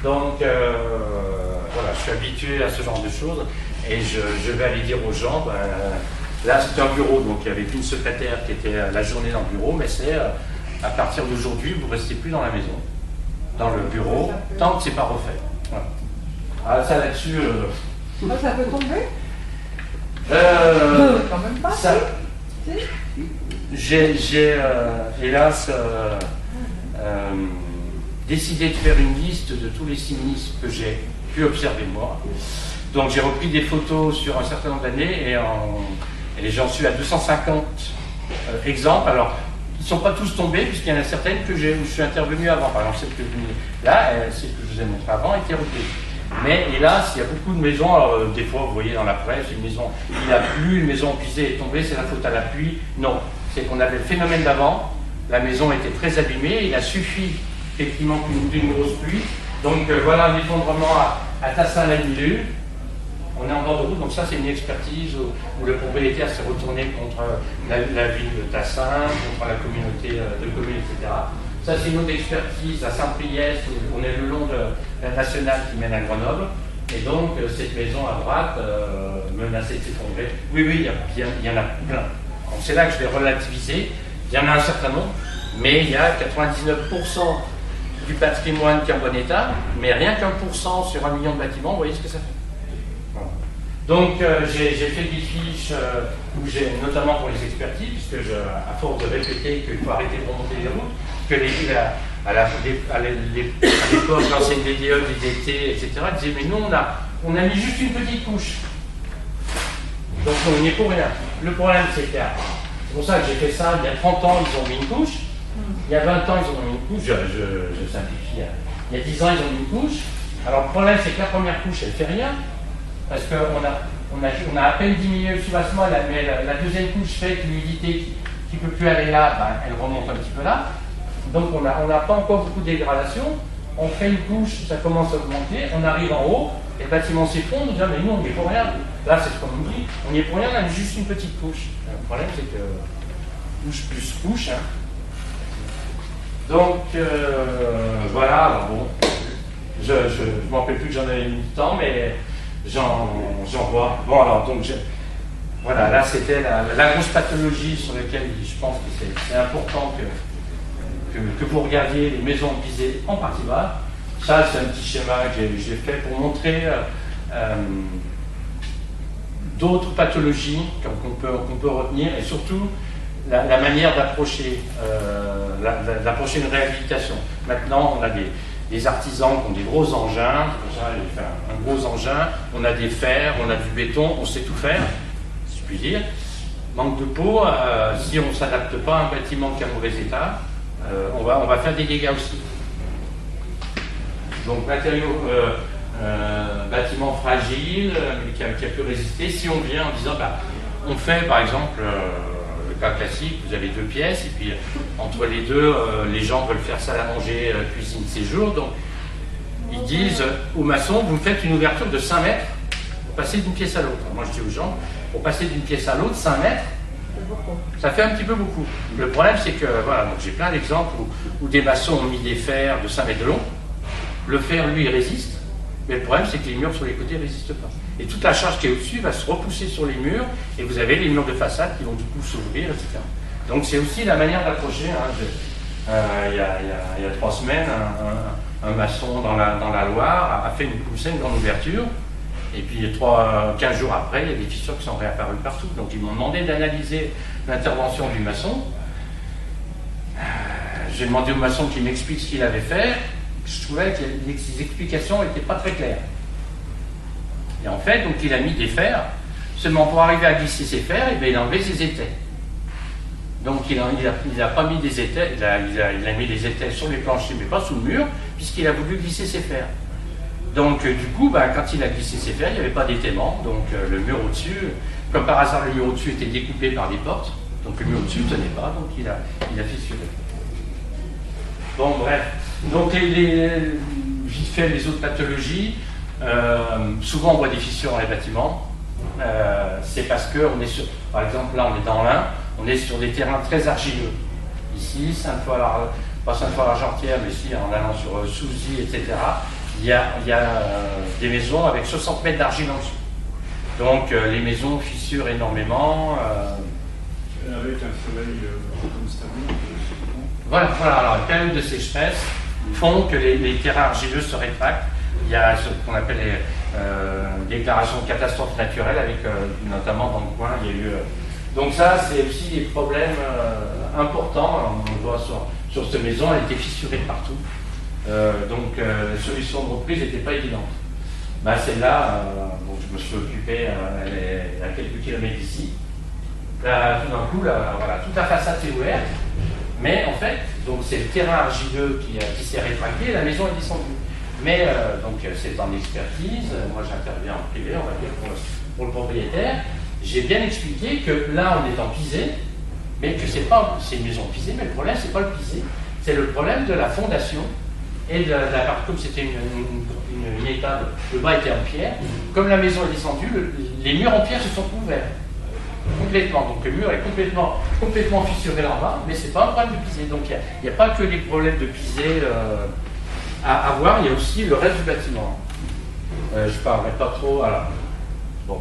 Donc voilà, je suis habitué à ce genre de choses et je vais aller dire aux gens, ben, là c'était un bureau, donc il n'y avait qu'une secrétaire qui était la journée dans le bureau, mais c'est à partir d'aujourd'hui, vous ne restez plus dans la maison, dans le bureau, tant que c'est pas refait. Voilà. Ah, ça là-dessus... ça peut tomber quand même pas. Ça, j'ai hélas décidé de faire une liste de tous les sinistres que j'ai pu observer moi. Donc j'ai repris des photos sur un certain nombre d'années et j'en suis à 250 exemples. Alors, ils ne sont pas tous tombés, puisqu'il y en a certaines où je suis intervenu avant. Par exemple, celle que celle que je vous ai montrée avant, était reprise. Mais hélas, il y a beaucoup de maisons, alors des fois vous voyez dans la presse, une maison, il a plu, une maison pisée est tombée, c'est la faute à la pluie. Non, c'est qu'on avait le phénomène d'avant, la maison était très abîmée, il a suffi effectivement d'une grosse pluie. Donc voilà un effondrement à Tassin-la-Milu. On est en bord de route, donc ça c'est une expertise où le propriétaire s'est retourné contre la ville de Tassin, contre la communauté de communes, etc. Ça c'est une autre expertise à Saint-Priest, on est le long de la nationale qui mène à Grenoble, et donc cette maison à droite menacée de s'effondrer. Oui, il y en a plein. C'est là que je vais relativiser, il y en a un certain nombre, mais il y a 99% du patrimoine qui est en bon état, mais rien qu'1% sur 1 million de bâtiments, vous voyez ce que ça fait. Voilà. Donc j'ai fait des fiches où j'ai, notamment pour les expertises, puisque à force de répéter qu'il faut arrêter de remonter les routes, que à l'époque, l'ancienne DDE, DDT, etc., disaient mais nous on a mis juste une petite couche. Donc on n'y est pour rien. Le problème c'est que c'est pour ça que j'ai fait ça, il y a 30 ans ils ont mis une couche, il y a 20 ans ils ont mis une couche, je simplifie, il y a 10 ans ils ont mis une couche. Alors le problème c'est que la première couche elle fait rien, parce qu'on a à peine diminué le soubassement, mais la deuxième couche fait que l'humidité qui ne peut plus aller là, ben, elle remonte un petit peu là. Donc on n'a pas encore beaucoup de dégradation, on fait une couche, ça commence à augmenter, on arrive en haut, et le bâtiment s'effondre, on dit mais nous on n'y est pour rien. Là c'est ce qu'on nous dit, on n'y est pour rien, on a juste une petite couche. Le problème c'est que couche plus couche. Hein. Donc voilà, alors bon, je ne m'en rappelle plus que j'en avais mis du temps, mais j'en vois. Bon, alors, donc, voilà, là, c'était la grosse pathologie sur laquelle je pense que c'est important que vous regardiez les maisons pisées en partie basse. Ça, c'est un petit schéma que j'ai fait pour montrer d'autres pathologies qu'on peut retenir, et surtout la manière d'approcher une réhabilitation. Maintenant, on a des artisans qui ont des gros engins, j'ai fait un gros engin, on a des fers, on a du béton, on sait tout faire, si je puis dire. Manque de peau, si on ne s'adapte pas à un bâtiment qui est en mauvais état, on va faire des dégâts aussi. Donc matériaux, bâtiment fragile, qui a pu résister. Si on vient en disant, on fait par exemple, le cas classique, vous avez 2 pièces, et puis entre les deux, les gens veulent faire salle à manger, cuisine, séjour, donc ils disent aux maçons, vous faites une ouverture de 5 mètres pour passer d'une pièce à l'autre. Moi je dis aux gens, pour passer d'une pièce à l'autre, 5 mètres, ça fait un petit peu beaucoup. Le problème c'est que, voilà, donc j'ai plein d'exemples où des maçons ont mis des fers de 5 mètres de long. Le fer, lui, il résiste, mais le problème, c'est que les murs sur les côtés ne résistent pas. Et toute la charge qui est au-dessus va se repousser sur les murs, et vous avez les murs de façade qui vont du coup s'ouvrir, etc. Donc c'est aussi la manière d'approcher. Il y a 3 semaines, un maçon dans la Loire a fait une grande ouverture, et puis 15 jours après, il y a des fissures qui sont réapparues partout. Donc ils m'ont demandé d'analyser l'intervention du maçon. J'ai demandé au maçon qu'il m'explique ce qu'il avait fait. Je trouvais que les explications n'étaient pas très claires. Et en fait, donc il a mis des fers, seulement pour arriver à glisser ses fers, et bien, il a enlevé ses étais. Donc il n'a pas mis des étais, il a mis des étais sur les planchers, mais pas sous le mur, puisqu'il a voulu glisser ses fers. Donc du coup, quand il a glissé ses fers, il n'y avait pas d'étaiement, donc le mur au-dessus, comme par hasard, le mur au-dessus était découpé par des portes, donc le mur au-dessus ne tenait pas, donc il a fissuré. Bon, bref. Donc, vite fait, les autres pathologies, souvent on voit des fissures dans les bâtiments. C'est parce que on est sur, par exemple, là on est dans l'Ain, on est sur des terrains très argileux. Ici, pas Sainte-Foy-l'Argentière, mais ici en allant sur Souzy, etc., il y a des maisons avec 60 mètres d'argile en dessous. Donc les maisons fissurent énormément. Avec un soleil constamment. Voilà, alors les périodes de sécheresse font que les terrains argileux se rétractent. Il y a ce qu'on appelle les déclarations de catastrophes naturelles, avec notamment dans le coin, il y a eu. Donc ça, c'est aussi des problèmes importants. On le voit sur cette maison, elle était fissurée partout. Donc la solution de reprise n'était pas évidente. Celle-là, bon, je me suis occupé, elle est à quelques kilomètres d'ici. Là, tout d'un coup, voilà, toute la façade est ouverte. Mais en fait, donc c'est le terrain argileux qui s'est rétracté et la maison est descendue. Mais donc c'est en expertise, moi j'interviens en privé, on va dire, pour le propriétaire. J'ai bien expliqué que là on est en pisé, mais que c'est une maison pisée, mais le problème c'est pas le pisé, c'est le problème de la fondation et de la partie, comme c'était une étable, le bas était en pierre, comme la maison est descendue, les murs en pierre se sont ouverts. Complètement, donc le mur est complètement fissuré en bas, mais c'est pas un problème de pisé. Donc il n'y a pas que les problèmes de pisé à voir, il y a aussi le reste du bâtiment. Je parlerai pas trop, alors bon,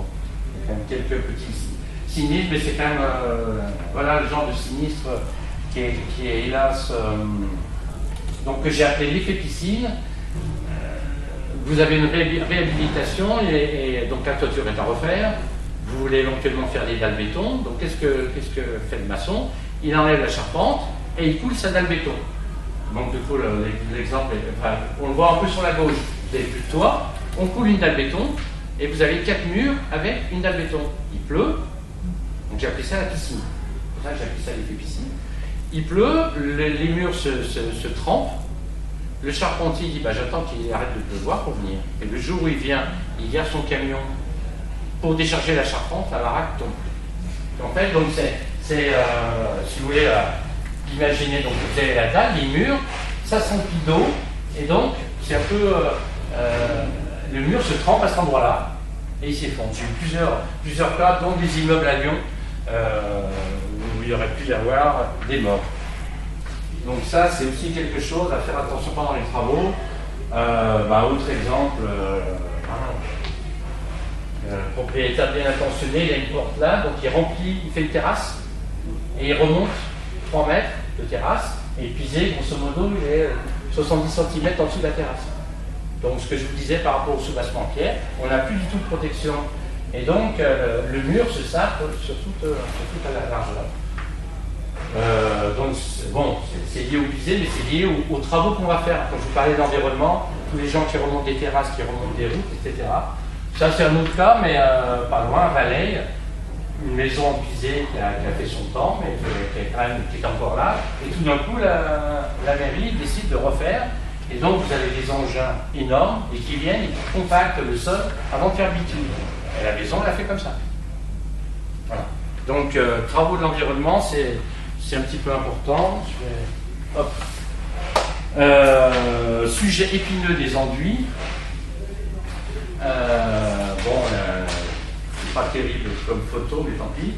il y a quand même quelques petits sinistres, mais c'est quand même voilà le genre de sinistre qui est hélas donc que j'ai appelé l'effet piscine. Vous avez une réhabilitation et donc la toiture est à refaire. Vous voulez éventuellement faire des dalles béton, donc qu'est-ce que fait le maçon? Il enlève la charpente et il coule sa dalle béton. Donc du coup l'exemple, on le voit un peu sur la gauche. Vous avez plus de toit, on coule une dalle béton et vous avez 4 murs avec une dalle béton. Il pleut, donc j'ai appelé ça la piscine. C'est pour ça que j'ai appelé ça l'effet piscine. Il pleut, les murs se trempent. Le charpentier dit j'attends qu'il arrête de pleuvoir pour venir. Et le jour où il vient, il gare son camion pour décharger la charpente, la baraque tombe. En fait, donc si vous voulez imaginer, donc vous avez la dalle, les murs, ça s'emplit d'eau, et donc c'est un peu le mur se trempe à cet endroit-là et il s'effondre. J'ai eu plusieurs cas, dont des immeubles à Lyon où il aurait pu y avoir des morts. Donc ça, c'est aussi quelque chose à faire attention pendant les travaux. Autre exemple, propriétaire bien intentionné, il a une porte là, donc il remplit, il fait une terrasse, et il remonte 3 mètres de terrasse, et le pisé, grosso modo, il est 70 cm en dessous de la terrasse. Donc ce que je vous disais par rapport au soubassement en pierre, on n'a plus du tout de protection. Et donc le mur se sape sur toute la largeur. Donc bon, c'est lié au pisé, mais c'est lié aux travaux qu'on va faire. Quand je vous parlais d'environnement, tous les gens qui remontent des terrasses, qui remontent des routes, etc. Ça c'est un autre cas, mais pas loin, à Valais, une maison en pisé qui a fait son temps, mais qui est encore là. Et tout d'un coup, la mairie décide de refaire. Et donc vous avez des engins énormes et qui viennent et qui compactent le sol avant de faire le bitume. Et la maison, elle a fait comme ça. Voilà. Donc travaux de l'environnement, c'est un petit peu important. Sujet épineux des enduits. C'est pas terrible comme photo, mais tant pis.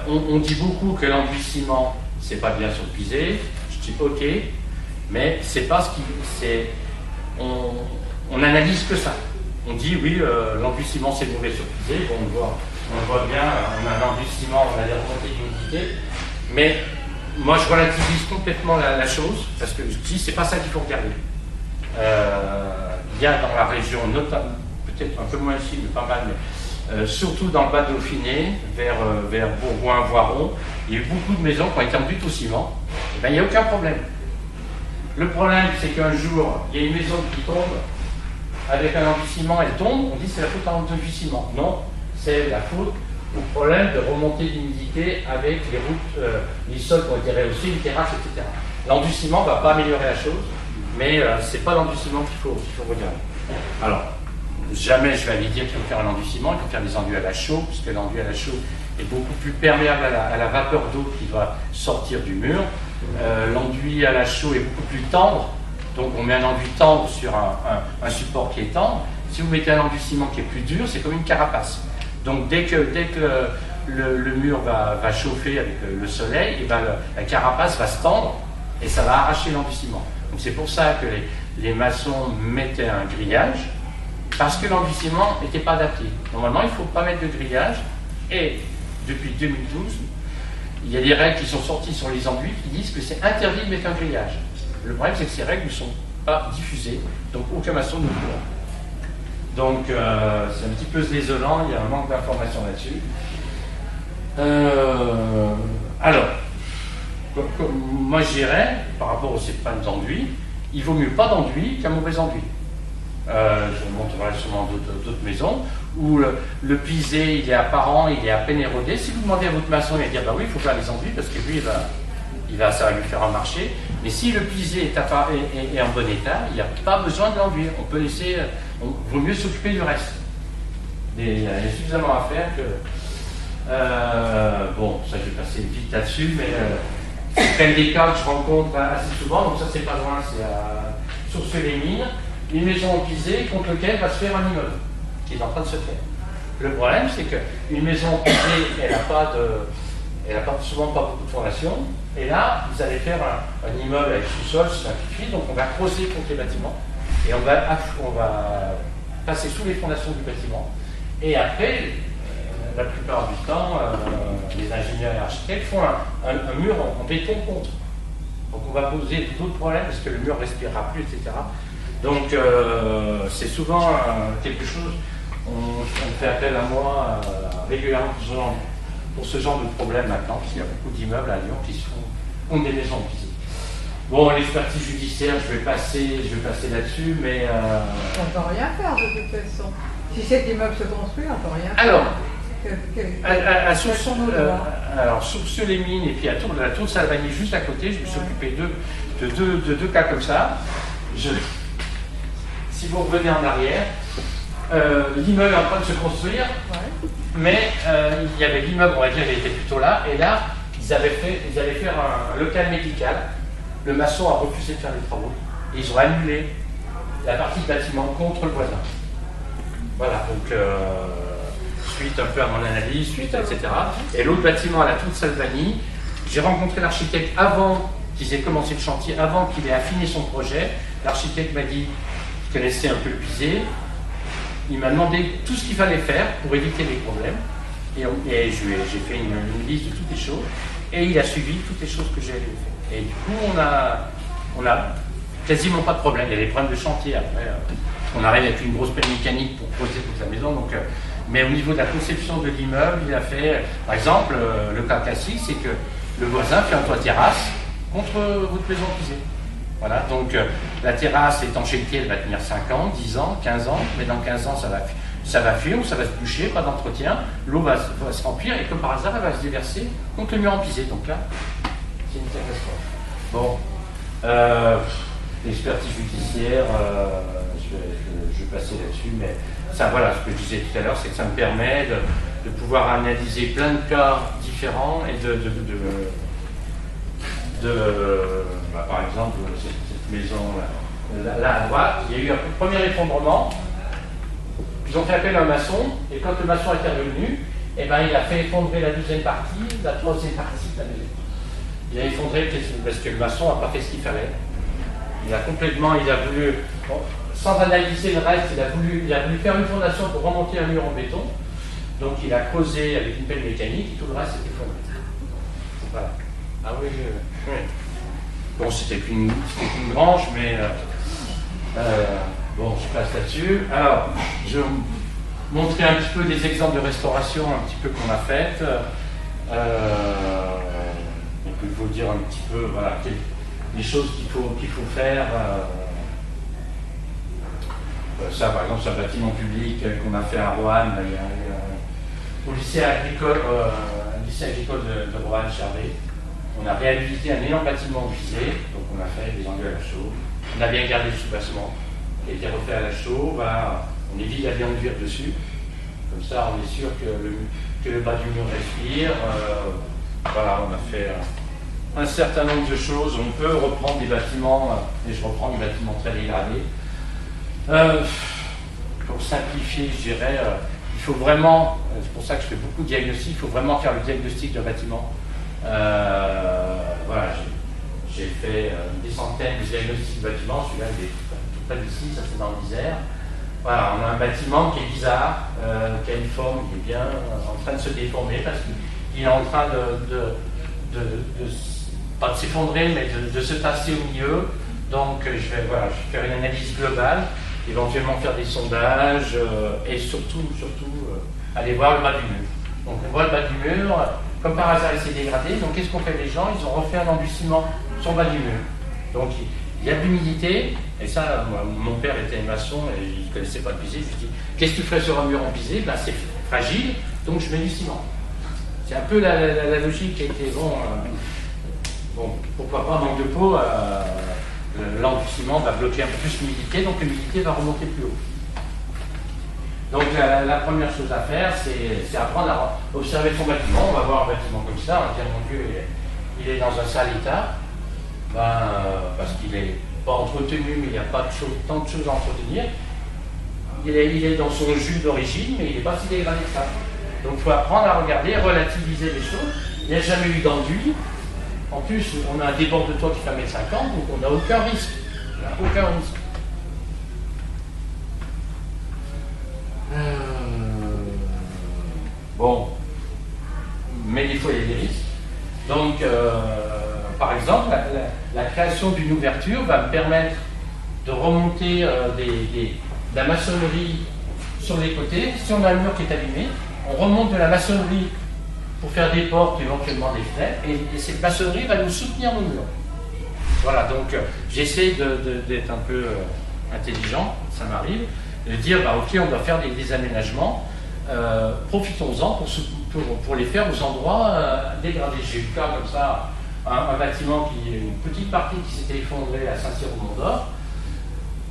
On dit beaucoup que l'enduisement, c'est pas bien sur le pisé. Je dis ok, mais c'est pas ce qui. On analyse que ça. On dit oui, l'enduisement c'est mauvais sur le pisé. Bon, on voit bien, on a l'enduisement, on a des remontées d'humidité. Mais moi je relativise complètement la chose, parce que je dis c'est pas ça qu'il faut regarder. Il y a dans la région, notamment, peut-être un peu moins ici, mais pas mal, mais surtout dans le bas de Dauphiné, vers Bourgoin, Voiron, il y a eu beaucoup de maisons qui ont été enduites au ciment. Et bien, il n'y a aucun problème. Le problème, c'est qu'un jour, il y a une maison qui tombe, avec un enduisement, elle tombe, on dit c'est la faute à l'enduisement. Non, c'est la faute au problème de remontée d'humidité avec les routes, les sols qui ont été rehaussés, une terrasse, etc. L'enduisement ne va pas améliorer la chose, mais ce n'est pas l'enduisement qu'il faut regarder. Alors, jamais je vais aller dire qu'il faut faire un enduisement, il faut faire des enduits à la chaux, puisque l'enduit à la chaux est beaucoup plus perméable à la vapeur d'eau qui doit sortir du mur. L'enduit à la chaux est beaucoup plus tendre, donc on met un enduit tendre sur un support qui est tendre. Si vous mettez un enduit ciment qui est plus dur, c'est comme une carapace. Donc dès que le mur va chauffer avec le soleil, et ben la carapace va se tendre et ça va arracher l'enduit ciment. Donc c'est pour ça que les maçons mettaient un grillage, parce que l'enduit ciment n'était pas adapté. Normalement, il ne faut pas mettre de grillage, et depuis 2012, il y a des règles qui sont sorties sur les enduits qui disent que c'est interdit de mettre un grillage. Le problème, c'est que ces règles ne sont pas diffusées, donc aucun maçon ne le voit. Donc c'est un petit peu désolant, il y a un manque d'informations là-dessus. Alors, moi je dirais, par rapport aux pannes d'enduit, il vaut mieux pas d'enduit qu'un mauvais enduit. Je vous montrerai sûrement d'autres maisons où le pisé il est apparent, il est à peine érodé. Si vous demandez à votre maçon, il va dire bah oui, il faut faire les enduits parce que lui ça va lui faire un marché. Mais si le pisé est en bon état, il n'y a pas besoin de l'enduire. On peut laisser, vaut mieux s'occuper du reste. Il y a suffisamment à faire que. Bon, ça je vais passer vite là-dessus, mais c'est quand même des cas que je rencontre assez souvent. Donc ça c'est pas loin, c'est à Sources-les-Mines. Une maison en pisé contre laquelle va se faire un immeuble qui est en train de se faire. Le problème, c'est qu'une maison en pisé, elle n'a souvent pas beaucoup de fondation. Et là, vous allez faire un immeuble avec sous-sol, simplifié, donc on va creuser contre les bâtiments et on va passer sous les fondations du bâtiment. Et après, la plupart du temps, les ingénieurs et architectes font un mur en béton contre. Donc on va poser d'autres problèmes parce que le mur ne respirera plus, etc. Donc c'est souvent quelque chose, on fait appel à moi régulièrement pour ce genre de problème maintenant, parce qu'il y a beaucoup d'immeubles à Lyon qui ont des maisons en pisé. Bon, l'expertise judiciaire, je vais passer là-dessus, mais... On ne peut rien faire de toute façon. Si cet immeuble se construit, on ne peut rien faire. Alors, à Sources-les-Mines et puis à la tour de Salvagny juste à côté, je me suis occupé de deux cas comme ça. Si vous revenez en arrière, l'immeuble est en train de se construire, mais il y avait l'immeuble, on va dire, il était plutôt là, et là, ils allaient faire un local médical. Le maçon a refusé de faire les travaux, et ils ont annulé la partie bâtiment contre le voisin. Voilà, donc suite un peu à mon analyse, etc. Et l'autre bâtiment à la tour de Salvagny, j'ai rencontré l'architecte avant qu'ils aient commencé le chantier, avant qu'il ait affiné son projet. L'architecte m'a dit qu'il connaissait un peu le pisé. il m'a demandé tout ce qu'il fallait faire pour éviter les problèmes. Et j'ai fait une liste de toutes les choses. Et il a suivi toutes les choses que j'ai fait. Et du coup, on a quasiment pas de problème. Il y a des problèmes de chantier après. On arrive avec une grosse pelle mécanique pour poser toute la maison. Donc, mais au niveau de la conception de l'immeuble, il a fait, par exemple, le cas classique, c'est que le voisin fait un toit terrasse contre votre maison pisée. Voilà, donc la terrasse étanchéité, elle va tenir 5 ans, 10 ans, 15 ans, mais dans 15 ans, ça va fuir ou ça va se boucher, pas d'entretien, l'eau va se remplir et comme par hasard, elle va se déverser contre le mur en pisé. Donc là, c'est une catastrophe. Bon, l'expertise judiciaire, je vais passer là-dessus, mais ça, voilà, ce que je disais tout à l'heure, c'est que ça me permet de pouvoir analyser plein de cas différents et par exemple, cette maison là à droite, il y a eu un premier effondrement. Ils ont fait appel à un maçon, et quand le maçon est intervenu, eh ben, il a fait effondrer la deuxième partie, la troisième partie de la maison. Il a effondré parce que le maçon n'a pas fait ce qu'il fallait. Il a voulu, sans analyser le reste, il a voulu faire une fondation pour remonter un mur en béton. Donc il a creusé avec une pelle mécanique et tout le reste s'est effondré. Voilà. Ah oui, oui. Bon, c'était qu'une branche, mais bon, je passe là-dessus. Alors, je vais vous montrer un petit peu des exemples de restauration un petit peu qu'on a faites. Donc, il faut dire un petit peu, voilà, les choses qu'il faut faire. Ça, par exemple, c'est un bâtiment public qu'on a fait à Roanne, au lycée agricole de Roanne, Charvet. On a réhabilité un énorme bâtiment visé, donc on a fait des angles à la chaux. On a bien gardé le sous-bassement, qui a été refait à la chaux. On évite la viande dure dessus. Comme ça, on est sûr que le bas du mur respire. Voilà, on a fait un certain nombre de choses. On peut reprendre des bâtiments, et je reprends des bâtiments très dégradés. Pour simplifier, je dirais, il faut vraiment, c'est pour ça que je fais beaucoup de diagnostics, il faut vraiment faire le diagnostic d'un bâtiment. Voilà, j'ai fait des centaines de diagnostics de bâtiments, celui-là il est tout près d'ici, ça c'est dans l'Isère. Voilà, on a un bâtiment qui est bizarre, qui a une forme qui est bien en train de se déformer parce qu'il est en train pas de s'effondrer, mais de se tasser au milieu. Donc je vais faire une analyse globale, éventuellement faire des sondages et surtout aller voir le bas du mur. Donc on voit le bas du mur. Comme par hasard, il s'est dégradé. Donc, qu'est-ce qu'ont fait les gens? Ils ont refait un endurcissement sur le bas du mur. Donc, il y a de l'humidité. Et ça, mon père était maçon et il ne connaissait pas le pisé. Je lui dis, qu'est-ce que tu ferais sur un mur en pisé? Ben, c'est fragile, donc je mets du ciment. C'est un peu la logique qui était bon, pourquoi pas, manque de peau, l'endurcissement va bloquer un peu plus l'humidité, donc l'humidité va remonter plus haut. Donc la première chose à faire, c'est apprendre à observer son bâtiment. On va voir un bâtiment comme ça, on va dire mon Dieu, il est dans un sale état, parce qu'il n'est pas entretenu, mais il n'y a pas tant de choses à entretenir. Il est dans son jus d'origine, mais il n'est pas si dégradé que ça. Donc il faut apprendre à regarder, relativiser les choses. Il n'y a jamais eu d'enduit. En plus, on a un débord de toit qui fait 1,50 m, donc on n'a aucun risque. Aucun risque. Bon, mais des fois il y a des risques. Donc, par exemple, la création d'une ouverture va me permettre de remonter de la maçonnerie sur les côtés. Si on a un mur qui est abîmé, on remonte de la maçonnerie pour faire des portes, éventuellement des fenêtres, et cette maçonnerie va nous soutenir nos murs. Voilà, donc j'essaie d'être un peu intelligent, ça m'arrive, de dire, ok, on doit faire des aménagements, profitons-en pour les faire aux endroits dégradés. J'ai eu le cas comme ça, un bâtiment, une petite partie qui s'était effondrée à Saint-Cyr-au-Mont-d'Or.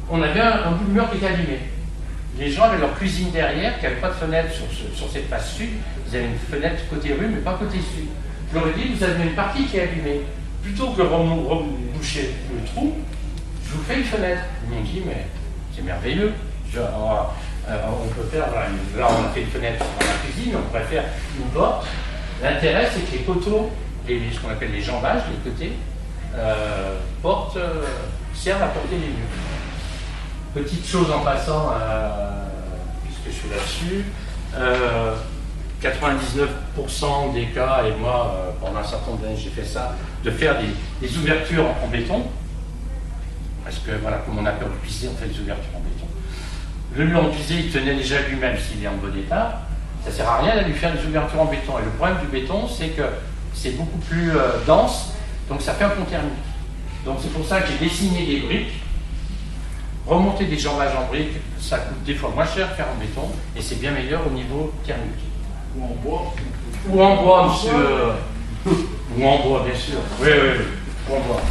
On avait un bout de mur qui était abîmé. Les gens avaient leur cuisine derrière, qui n'avait pas de fenêtre sur cette face sud. Ils avaient une fenêtre côté rue, mais pas côté sud. Je leur ai dit, vous avez une partie qui est abîmée. Plutôt que reboucher le trou, je vous fais une fenêtre. Ils m'ont dit, mais c'est merveilleux. On peut faire, voilà, là on a fait une fenêtre dans la cuisine, on pourrait faire une porte. L'intérêt, c'est que les poteaux, ce qu'on appelle les jambages, les côtés, servent à porter les murs. Petite chose en passant, puisque ce que je fais là-dessus. 99% des cas, et moi, pendant un certain nombre d'années, j'ai fait ça, de faire des ouvertures en béton. Parce que, voilà, comme on appelle le pisé, on fait des ouvertures en béton. Le mur en pisé, il tenait déjà lui-même s'il est en bon état. Ça ne sert à rien d'aller faire des ouvertures en béton. Et le problème du béton, c'est que c'est beaucoup plus dense, donc ça fait un pont thermique. Donc c'est pour ça que j'ai dessiné des briques. Remonter des jambages en briques, ça coûte des fois moins cher faire en béton, et c'est bien meilleur au niveau thermique. Ou en bois. Ou en bois, monsieur. Ou en bois, bien sûr. Oui, oui, oui. Ou en bois.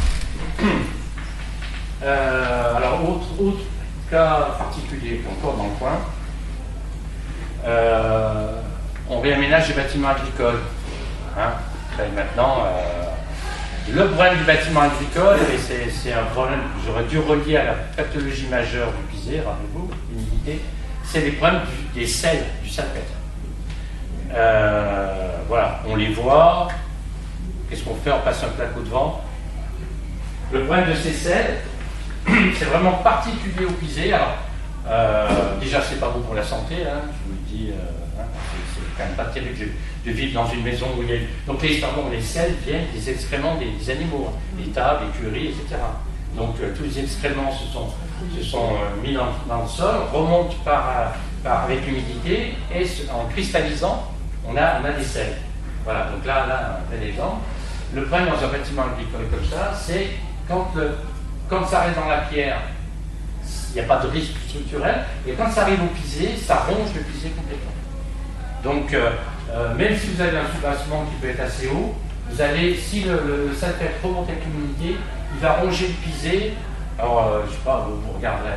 Alors, autre cas particulier, encore dans le coin. On réaménage les bâtiments agricoles. Hein. Maintenant, le problème du bâtiment agricole, et c'est un problème que j'aurais dû relier à la pathologie majeure du pisé, rappelez-vous, l'humidité, c'est les problèmes des sels, du salpêtre. Voilà, on les voit. Qu'est-ce qu'on fait? On passe un placo devant. Le problème de ces sels, c'est vraiment particulier au pisé. Alors, déjà, c'est pas bon pour la santé, hein, je vous le dis. C'est quand même pas terrible de vivre dans une maison où il y a. Donc, les sels viennent des excréments des animaux, les tables, les cueries, etc. Donc, tous les excréments se sont mis dans le sol, remontent avec l'humidité, et en cristallisant, on a des sels. Voilà, donc là, un bel exemple. Le problème dans un bâtiment agricole comme ça, c'est quand ça reste dans la pierre, il n'y a pas de risque structurel, et quand ça arrive au pisé, ça ronge le pisé complètement. Donc, même si vous avez un soubassement qui peut être assez haut, vous allez, si le salpêtre remonte avec l'humidité, il va ronger le pisé. Alors, je ne sais pas, vous regarderez,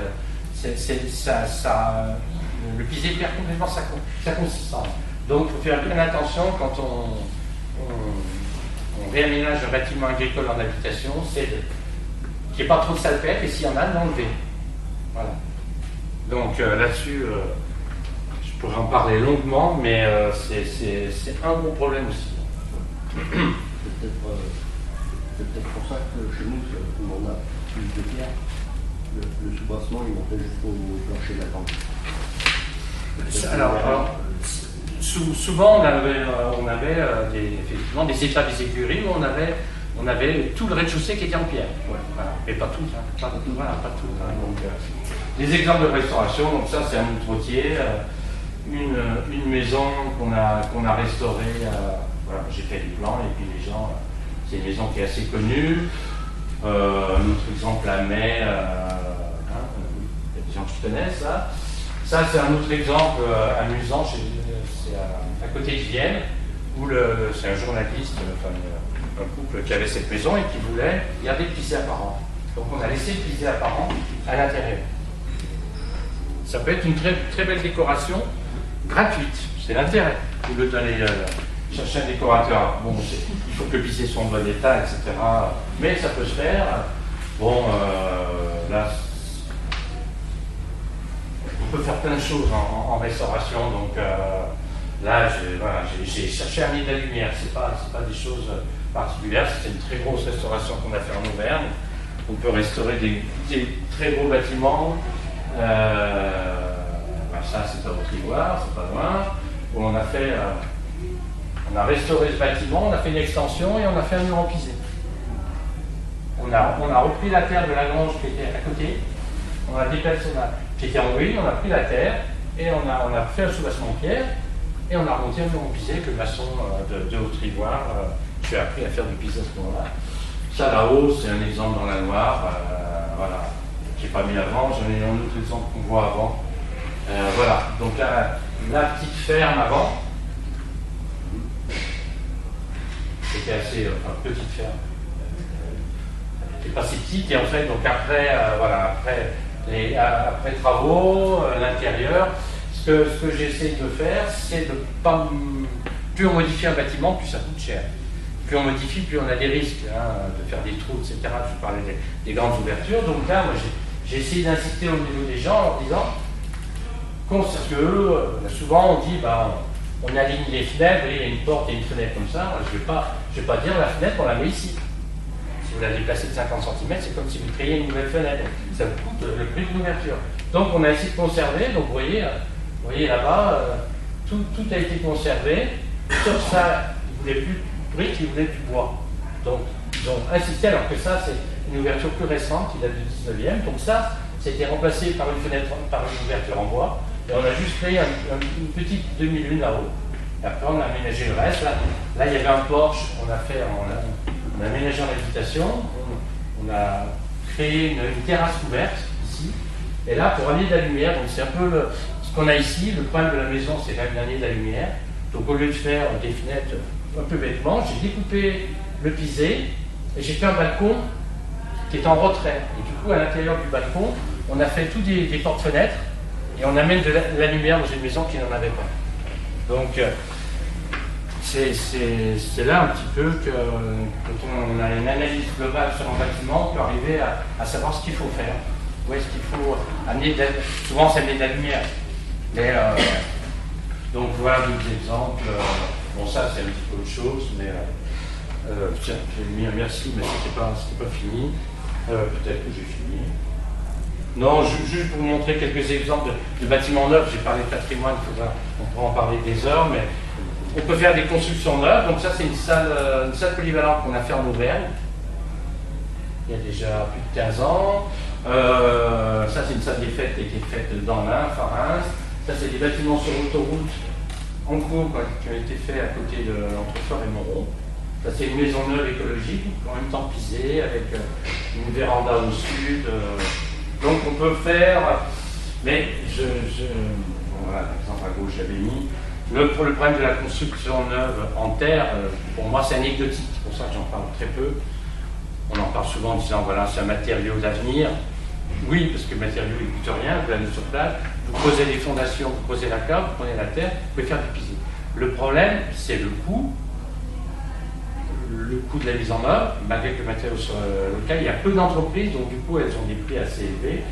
le pisé perd complètement sa consistance. Donc, il faut faire bien attention quand on réaménage un bâtiment agricole en habitation, c'est qu'il n'y ait pas trop de salpêtre, et s'il y en a, de l'enlever. Voilà. Donc là-dessus, je pourrais en parler longuement, mais c'est un gros problème aussi. C'est peut-être pour ça que chez nous, où on a plus de pierre, le soubassement, il montait jusqu'au plancher de la tente. Alors souvent, on avait effectivement des états des écuries où on avait tout le rez-de-chaussée qui était en pierre. Ouais, voilà. Mais pas tout, hein. Pas tout. Hein. Donc, des exemples de restauration, donc ça c'est un outrotier, une maison qu'on a restaurée, voilà, j'ai fait du plan, et puis les gens, c'est une maison qui est assez connue. Un autre exemple, la Mai, il y a des gens qui connaissent ça. Ça c'est un autre exemple amusant, c'est à côté de Vienne, où c'est un journaliste, un couple qui avait cette maison et qui voulait garder le pisé apparent. Donc on a laissé le pisé apparent à l'intérieur. Ça peut être une très, très belle décoration gratuite, c'est l'intérêt. Au lieu d'aller chercher un décorateur, bon, il faut que le pisé soit en bon état, etc. Mais ça peut se faire. Bon, là, on peut faire plein de choses en restauration. Donc là, j'ai cherché à amener de la lumière. C'est pas des choses particulières. C'est une très grosse restauration qu'on a fait en Auvergne. On peut restaurer des très gros bâtiments. Ça, c'est à Haute-Ivoire, c'est pas loin. Où on a restauré ce bâtiment, on a fait une extension et on a fait un mur en pisé. On a repris la terre de la grange qui était à côté. On a déplacé qui était en ruine, on a pris la terre et on a fait un soubassement en pierre et on a remonté un mur en pisé que le maçon de Haute-Ivoire, j'ai appris à faire du pisé à ce moment-là. Ça là-haut, c'est un exemple dans la Loire, voilà. J'ai pas mis avant, j'en ai un autre exemple qu'on voit avant. Voilà, donc là, la petite ferme avant, c'était assez, petite ferme, c'était pas si petite, et en fait, donc après, après travaux, l'intérieur, ce que j'essaie de faire, c'est de pas, plus on modifie un bâtiment, plus ça coûte cher. Plus on modifie, plus on a des risques, de faire des trous, etc. Je parlais des grandes ouvertures, donc là, moi, j'ai essayé d'insister au niveau des gens en leur disant, parce que souvent on dit, on aligne les fenêtres, il y a une porte et une fenêtre comme ça, je vais pas dire la fenêtre, on la met ici. Si vous la déplacez de 50 cm, c'est comme si vous créiez une nouvelle fenêtre. Ça vous coûte le prix de l'ouverture. Donc on a essayé de conserver, donc vous voyez, Vous voyez là-bas, tout a été conservé, sauf ça, ils ne voulaient plus de briques, ils voulaient du bois. Donc ils ont insisté, alors que ça c'est une ouverture plus récente, il date du 19e, donc ça a été remplacé par une fenêtre, par une ouverture en bois, et on a juste créé une petite demi-lune là-haut. Et après on a aménagé le reste, là il y avait un porche, on a aménagé en habitation, on a créé une terrasse ouverte ici, et là pour amener de la lumière, donc c'est un peu ce qu'on a ici, le problème de la maison c'est d'amener de la lumière, donc au lieu de faire des fenêtres un peu bêtement, j'ai découpé le pisé, et j'ai fait un balcon qui est en retrait, et du coup à l'intérieur du balcon, on a fait tous des portes-fenêtres, et on amène de la lumière dans une maison qui n'en avait pas. Donc c'est là un petit peu que quand on a une analyse globale sur un bâtiment, on peut arriver à savoir ce qu'il faut faire. Où est-ce qu'il faut amener souvent c'est amener de la lumière. Mais, donc voilà d'autres exemples. Bon ça c'est un petit peu autre chose, mais tiens, j'ai mis un merci, mais c'était pas fini. Peut-être que j'ai fini. Non, juste pour vous montrer quelques exemples de bâtiments neufs, j'ai parlé de patrimoine, on pourra en parler des heures, mais on peut faire des constructions neuves. Donc ça c'est une salle polyvalente qu'on a fait en Auvergne, il y a déjà plus de 15 ans. Ça c'est une salle des fêtes qui a été faite dans l'Ain, Reims. Ça c'est des bâtiments sur l'autoroute en cours qui ont été faits à côté entre Fort et Montrond. Ça c'est une maison neuve écologique, en même temps pisée, avec une véranda au sud. Donc on peut faire, mais bon, voilà, l'exemple à gauche j'avais mis. Pour le problème de la construction neuve en terre, pour moi c'est anecdotique, c'est pour ça que j'en parle très peu. On en parle souvent en disant voilà c'est un matériau d'avenir. Oui, parce que le matériau il ne coûte rien, vous l'avez sur place, vous posez les fondations, vous posez la cave, vous prenez la terre, vous pouvez faire du pisé. Le problème c'est le coût de la mise en œuvre, malgré que le matériau soit local, il y a peu d'entreprises, donc du coup elles ont des prix assez élevés.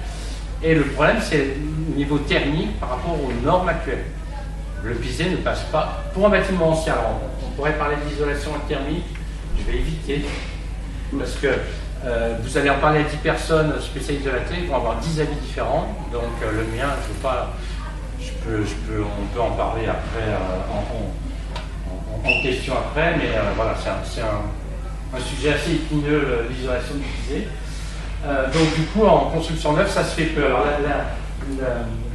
Et le problème c'est le niveau thermique par rapport aux normes actuelles. Le pisé ne passe pas. Pour un bâtiment ancien, alors, on pourrait parler d'isolation thermique, je vais éviter, parce que vous allez en parler à 10 personnes spécialistes de la clé, ils vont avoir 10 avis différents, donc le mien, je veux pas, on peut en parler après, en question après, mais voilà, c'est un sujet assez épineux, l'isolation du pisé. Donc du coup, en construction neuve, ça se fait peu. Alors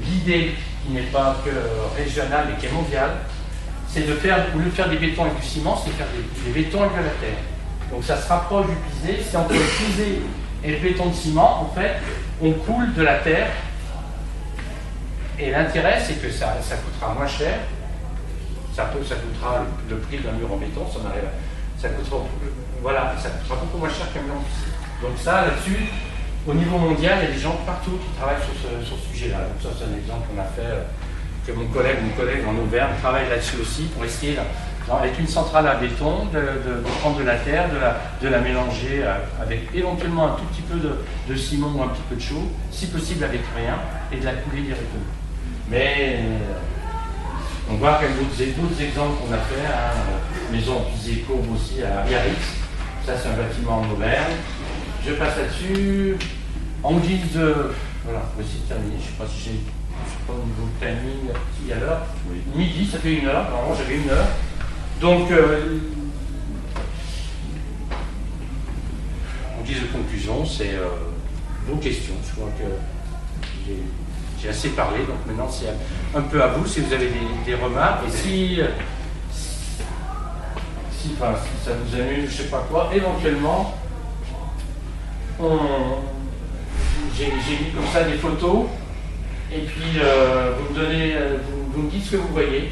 l'idée qui n'est pas que régionale mais qui est mondiale, c'est de faire, au lieu de faire des bétons avec du ciment, c'est de faire des bétons avec de la terre. Donc ça se rapproche du pisé, c'est entre le pisé et le béton de ciment, en fait, on coule de la terre, et l'intérêt c'est que ça coûtera moins cher, ça coûtera le prix d'un mur en béton, ça coûtera beaucoup moins cher qu'un mur en pisé. Donc ça, là-dessus, au niveau mondial, il y a des gens partout qui travaillent sur ce sujet-là. Donc ça, c'est un exemple qu'on a fait, que mon collègue en Auvergne travaille là-dessus aussi, pour essayer, avec une centrale à béton, de prendre de la terre, de la mélanger avec éventuellement un tout petit peu de ciment ou un petit peu de chaux, si possible avec rien, et de la couler directement. Mais on voit qu'il y a d'autres exemples qu'on a fait, maison pisé courbe aussi à Biarritz. Ça, c'est un bâtiment en Auvergne. Je passe là-dessus. En guise de... Voilà, on va essayer de terminer. Je ne sais pas si j'ai... Je sais pas au niveau timing, il y a l'heure. Oui. Midi, ça fait 1 heure. Normalement, j'avais 1 heure. Donc, en guise de conclusion, c'est vos questions. Je crois que j'ai assez parlé. Donc maintenant, c'est un peu à vous, si vous avez des remarques. Et si ça vous amuse, je ne sais pas quoi, éventuellement, j'ai mis comme ça des photos, et puis vous me dites ce que vous voyez,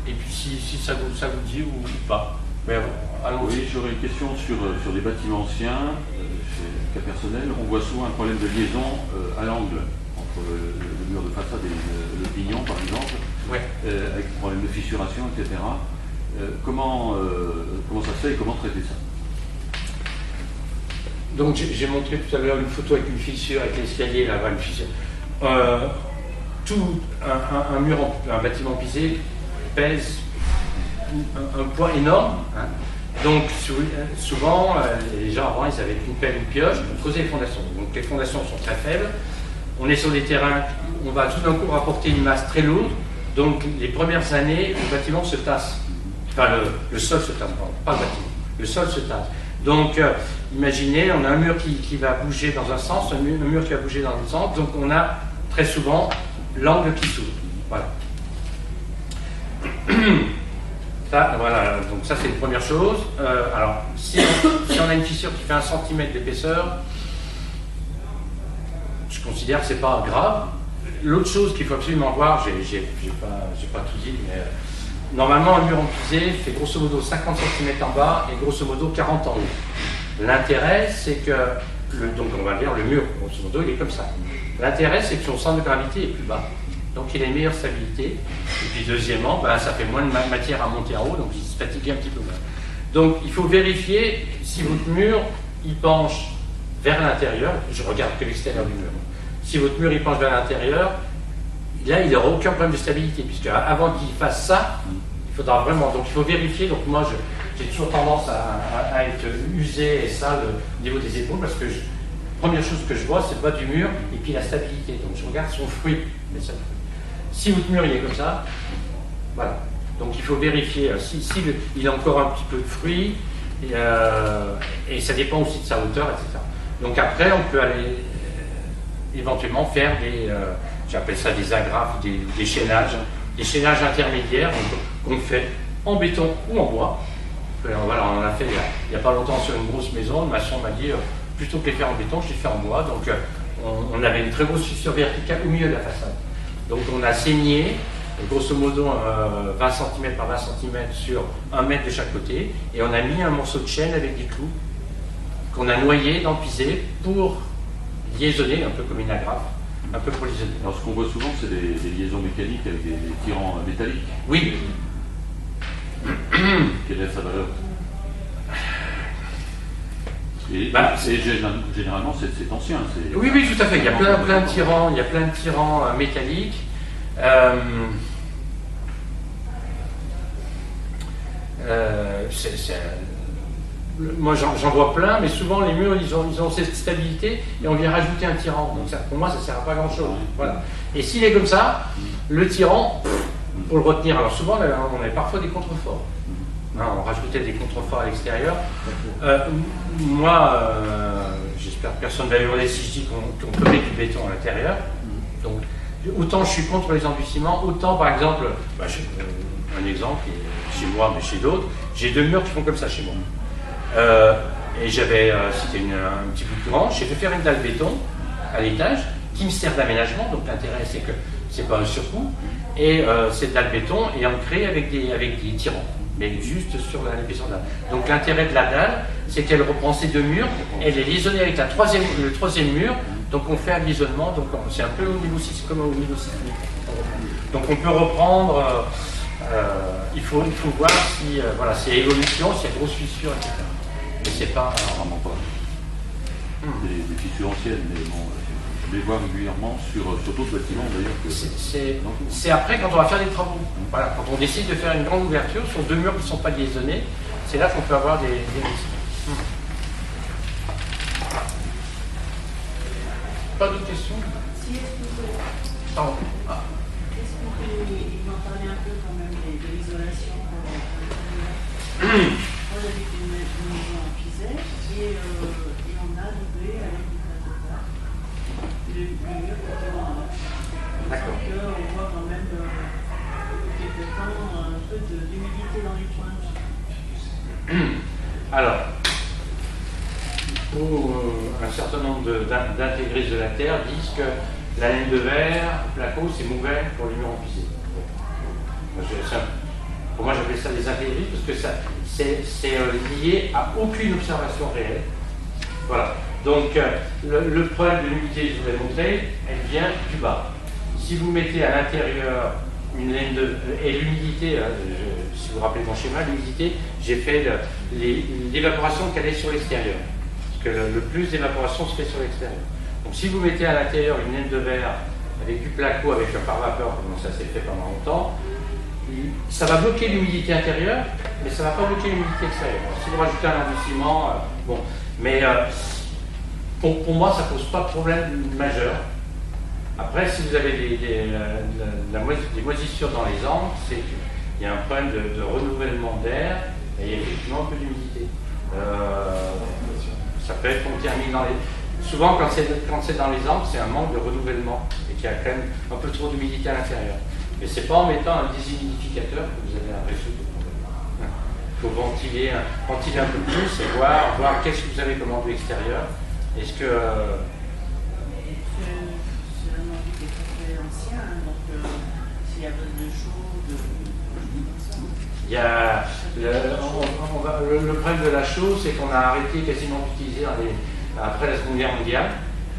et puis si ça vous dit ou pas. Mais oui, j'aurais une question sur les bâtiments anciens, chez le cas personnel. On voit souvent un problème de liaison à l'angle, entre le mur de façade et le pignon par exemple, ouais. Avec des problèmes de fissuration, etc. Comment ça se fait et comment traiter ça? Donc j'ai montré tout à l'heure une photo avec une fissure, avec l'escalier là-bas, une fissure. Un mur, un bâtiment pisé pèse un poids énorme. Hein. Donc souvent, les gens avant, ils avaient une pelle ou une pioche pour creuser les fondations. Donc les fondations sont très faibles. on est sur des terrains, on va tout d'un coup rapporter une masse très lourde, donc les premières années, le bâtiment se tasse. Enfin, le sol se tasse, pas le bâtiment, le sol se tasse. Donc, imaginez, on a un mur qui va bouger dans un sens, un mur qui va bouger dans l'autre sens, donc on a très souvent l'angle qui s'ouvre. Voilà. Ça, voilà, donc ça c'est une première chose. Alors, si on a une fissure qui fait 1 cm d'épaisseur, je considère que c'est pas grave. L'autre chose qu'il faut absolument voir, j'ai pas tout dit, mais normalement un mur en pisé fait grosso modo 50 cm en bas et grosso modo 40 en haut. L'intérêt c'est que, donc on va dire le mur grosso modo il est comme ça. L'intérêt c'est que son centre de gravité est plus bas. Donc il a une meilleure stabilité. Et puis deuxièmement, ça fait moins de matière à monter en haut, donc il se fatigue un petit peu moins. Donc il faut vérifier si votre mur il penche vers l'intérieur. Je regarde que l'extérieur du mur. Si votre mur il penche vers l'intérieur, là il n'aura aucun problème de stabilité, puisque avant qu'il fasse ça, il faudra vraiment. Donc il faut vérifier. Donc moi j'ai toujours tendance à être usé et sale au niveau des épaules, parce que première chose que je vois, c'est le bas du mur et puis la stabilité. Donc je regarde son fruit. Si votre mur il est comme ça, voilà. Donc il faut vérifier si il a encore un petit peu de fruit, et ça dépend aussi de sa hauteur, etc. Donc après, on peut aller éventuellement faire j'appelle ça des agrafes, des chaînages intermédiaires qu'on fait en béton ou en bois. Voilà, on en a fait il n'y a pas longtemps sur une grosse maison. Le maçon m'a dit plutôt que les faire en béton, je les fais en bois. Donc on avait une très grosse fissure verticale au milieu de la façade. Donc on a saigné grosso modo 20 cm par 20 cm sur 1 mètre de chaque côté, et on a mis un morceau de chaîne avec des clous qu'on a noyé dans le pisé pour liaisonner, un peu comme une agrafe, un peu pour liaisonner. Alors ce qu'on voit souvent, c'est des liaisons mécaniques avec des tirants métalliques. Oui. Quelle est sa valeur? Et généralement, c'est ancien. Oui, tout à fait. Il y a plein de tirants métalliques. Moi, j'en vois plein, mais souvent les murs, ils ont cette stabilité et on vient rajouter un tirant. Donc ça, pour moi, ça ne sert à pas grand-chose. Voilà. Et s'il est comme ça, le tirant, pour le retenir, alors souvent, on avait parfois des contreforts. On rajoutait des contreforts à l'extérieur. Moi, j'espère que personne ne va hurler si je dis qu'on peut mettre du béton à l'intérieur. Donc, autant je suis contre les endurcissements, autant par exemple, un exemple, chez moi, mais chez d'autres, j'ai 2 murs qui font comme ça chez moi. Et j'avais, c'était un petit peu plus grand, j'ai fait faire une dalle béton à l'étage qui me sert d'aménagement. Donc l'intérêt c'est que c'est pas un surcoût, et cette dalle béton est ancrée avec des tirants, mais juste sur l'épaisseur de la dalle. Donc l'intérêt de la dalle, c'est qu'elle reprend ces 2 murs, elle est liaisonnée avec le troisième mur, donc on fait un liaisonnement, donc c'est un peu au niveau 6, comme au niveau 6. Donc on peut reprendre, il faut voir si voilà, c'est évolution, s'il y a grosse fissure, etc. Mais c'est pas... Vraiment pas. Des fissures anciennes, mais bon, je les vois régulièrement sur d'autres bâtiments d'ailleurs. C'est après quand on va faire des travaux. Voilà, quand on décide de faire une grande ouverture sur 2 murs qui ne sont pas liaisonnés, c'est là qu'on peut avoir des risques. Pas d'autres questions? Si, est-ce que Pardon. Est-ce qu'on peut en parler un peu quand même de l'isolation à l'intérieur? Moi j'habite une maison en Pisay et on a doublé avec une plateforme le mur côté droit. D'accord. On voit quand même quelque temps un peu d'humidité dans les coins. Alors, un certain nombre d'intégristes de la Terre disent que la laine de verre, placo, c'est mauvais pour les murs en pisé. Pour moi, j'appelle ça des intégristes parce que c'est lié à aucune observation réelle. Voilà. Donc, le problème de l'humidité, je vous ai montré, elle vient du bas. Si vous mettez à l'intérieur une laine de... Et l'humidité, si vous vous rappelez mon schéma, l'humidité, j'ai fait l'évaporation qu'elle est sur l'extérieur. Parce que le plus d'évaporation se fait sur l'extérieur. Donc si vous mettez à l'intérieur une laine de verre avec du placo, avec un pare-vapeur, comme ça s'est fait pendant longtemps, ça va bloquer l'humidité intérieure, mais ça ne va pas bloquer l'humidité extérieure. Si vous rajoutez un endurcissement, bon. Mais pour moi, ça ne pose pas de problème majeur. Après, si vous avez des moisissures dans les angles, c'est qu'il y a un problème de renouvellement d'air et il y a effectivement un peu d'humidité. Ça peut être qu'on termine dans les... Souvent, quand c'est dans les angles, c'est un manque de renouvellement et qu'il y a quand même un peu trop d'humidité à l'intérieur. Mais c'est pas en mettant un déshumidificateur que vous allez résoudre le problème. Il faut ventiler un peu plus et voir qu'est-ce que vous avez comme enduit extérieur. Est-ce que... C'est un enduit qui est très ancien, donc s'il y a besoin de chaud, il y a le problème de la chaux, c'est qu'on a arrêté quasiment d'utiliser après la Seconde Guerre mondiale,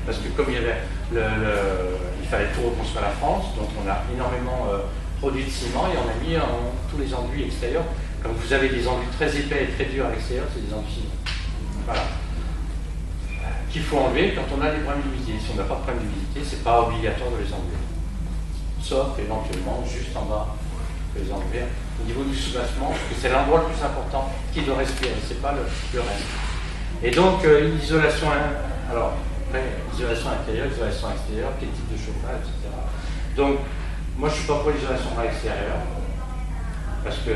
parce que comme il fallait tout reconstruire la France, donc on a énormément produit de ciment et on a mis tous les enduits extérieurs. Comme vous avez des enduits très épais et très durs à l'extérieur, c'est des enduits ciment. Voilà. Qu'il faut enlever quand on a des problèmes d'humidité. Si on n'a pas de problème d'humidité, c'est pas obligatoire de les enlever. Sauf éventuellement juste en bas, de les enlever au niveau du soubassement, parce que c'est l'endroit le plus important qui doit respirer, c'est pas le reste. Et donc isolation, alors après, isolation intérieure, isolation extérieure, quel type de chauffage, etc. Donc moi je suis pas pour l'isolation par l'extérieur, parce que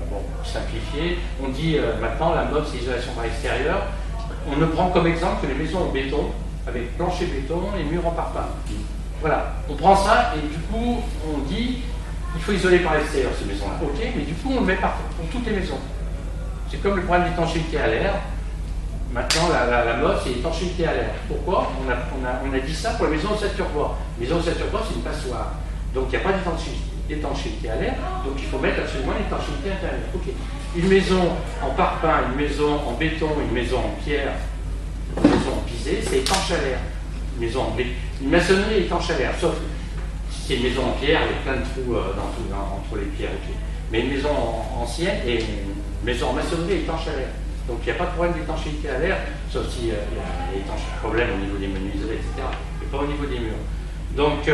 bon, pour simplifier, on dit maintenant la mode c'est l'isolation par l'extérieur. On ne prend comme exemple que les maisons en béton, avec plancher béton et murs en parpaing. Voilà, on prend ça et du coup on dit il faut isoler par l'extérieur ces maisons-là. Ok, mais du coup on le met partout, pour toutes les maisons. C'est comme le problème d'étanchéité à l'air. Maintenant la mode c'est l'étanchéité à l'air. Pourquoi on a dit ça pour les maisons au 7 turbois. Les maisons au 7 turbois c'est une passoire. Donc il n'y a pas d'étanchéité à l'air, donc il faut mettre absolument l'étanchéité intérieure. Ok. Une maison en parpaing, une maison en béton, une maison en pierre, une maison en pisé, c'est étanche à l'air. Une maçonnerie est étanche à l'air, sauf si c'est une maison en pierre avec plein de trous entre les pierres. Okay. Mais une maison ancienne et une maison en maçonnerie est étanche à l'air. Donc il n'y a pas de problème d'étanchéité à l'air, sauf s'il y a des problèmes au niveau des menuiseries, etc. Et pas au niveau des murs. Donc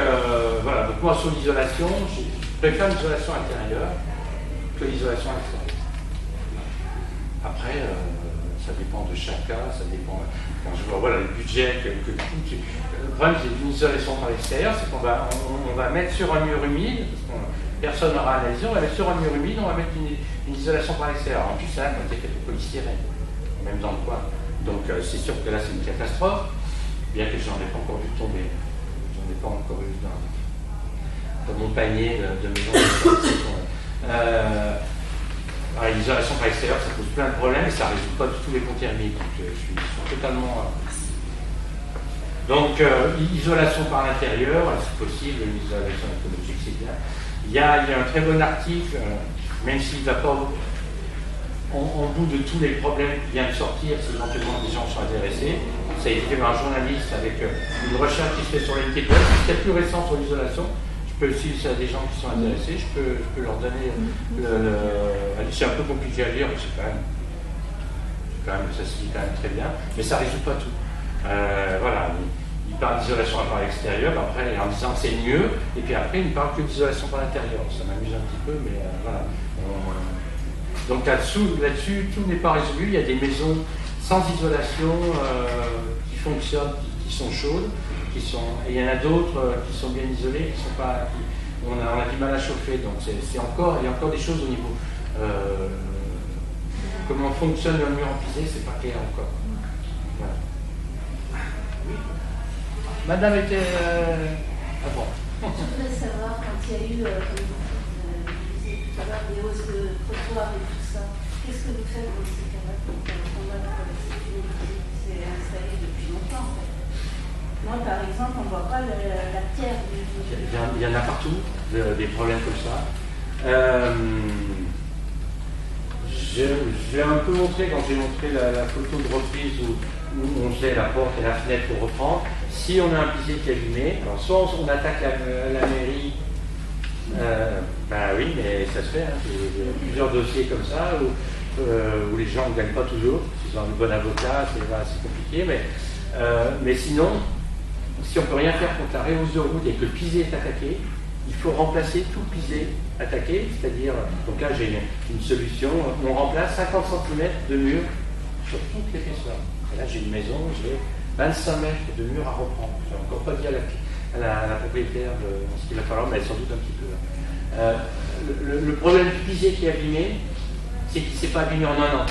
voilà, donc moi sur l'isolation, je préfère l'isolation intérieure que l'isolation extérieure. Après, ça dépend de chaque cas, ça dépend. Quand je vois le budget, le problème c'est d'une isolation par l'extérieur, c'est qu'on va mettre sur un mur humide, parce que personne n'aura analysé, on va mettre sur un mur humide, on va mettre une isolation par l'extérieur. En plus, ça, quand il y a quelques polystyrène, même dans le coin. Donc c'est sûr que là c'est une catastrophe, bien que j'en ai pas encore vu tomber. J'en ai pas encore eu dans mon panier de maison. L'isolation par l'extérieur, ça pose plein de problèmes et ça ne résout pas du tout les ponts thermiques. Donc, je suis totalement. Donc, isolation par l'intérieur, c'est possible, une isolation écologique, c'est bien. Il y a un très bon article, même s'il ne va pas en bout de tous les problèmes qui viennent de sortir, si éventuellement des gens sont intéressés. Ça a été fait par un journaliste avec une recherche qui se fait sur l'NTP, c'est plus récent sur l'isolation. Si il y a des gens qui sont intéressés, je peux leur donner c'est un peu compliqué à lire, mais ça se lit quand même très bien, mais ça ne résout pas tout. Voilà, il parle d'isolation par l'extérieur, après en disant que c'est mieux, et puis après il ne parle que d'isolation par l'intérieur. Ça m'amuse un petit peu, mais voilà. Donc là-dessus, tout n'est pas résolu. Il y a des maisons sans isolation qui fonctionnent, qui sont chaudes. Et il y en a d'autres qui sont bien isolés, on a du mal à chauffer. Donc il y a encore des choses au niveau comment fonctionne le mur en pisé, c'est pas clair encore. Voilà. Oui. Madame était avant. Je voudrais savoir quand il y a eu, comme vous disiez tout à l'heure, des hausses de trottoirs et tout ça, qu'est-ce que vous faites dans ces cas-là pour combattre la sécurité? C'est installé depuis longtemps en fait. Moi, par exemple, on ne voit pas la pierre. Il y en a partout, des problèmes comme ça. Je l'ai un peu montré quand j'ai montré la photo de reprise où on faisait la porte et la fenêtre pour reprendre. Si on a un pisé qui est allumé, alors soit on attaque la mairie, oui, mais ça se fait. Hein, il y a plusieurs dossiers comme ça où les gens ne gagnent pas toujours. S'ils ont un bon avocat, c'est compliqué, mais sinon. Si on ne peut rien faire contre la réhausse de route et que le pisé est attaqué, il faut remplacer tout le pisé attaqué, c'est-à-dire, donc là j'ai une solution, on remplace 50 cm de mur sur toute l'épaisseur. Et là j'ai une maison, j'ai 25 mètres de mur à reprendre. Je n'ai encore pas dit à à la propriétaire de ce qu'il va falloir, mais sans doute un petit peu. Le problème du pisier qui est abîmé, c'est qu'il ne s'est pas abîmé en un an.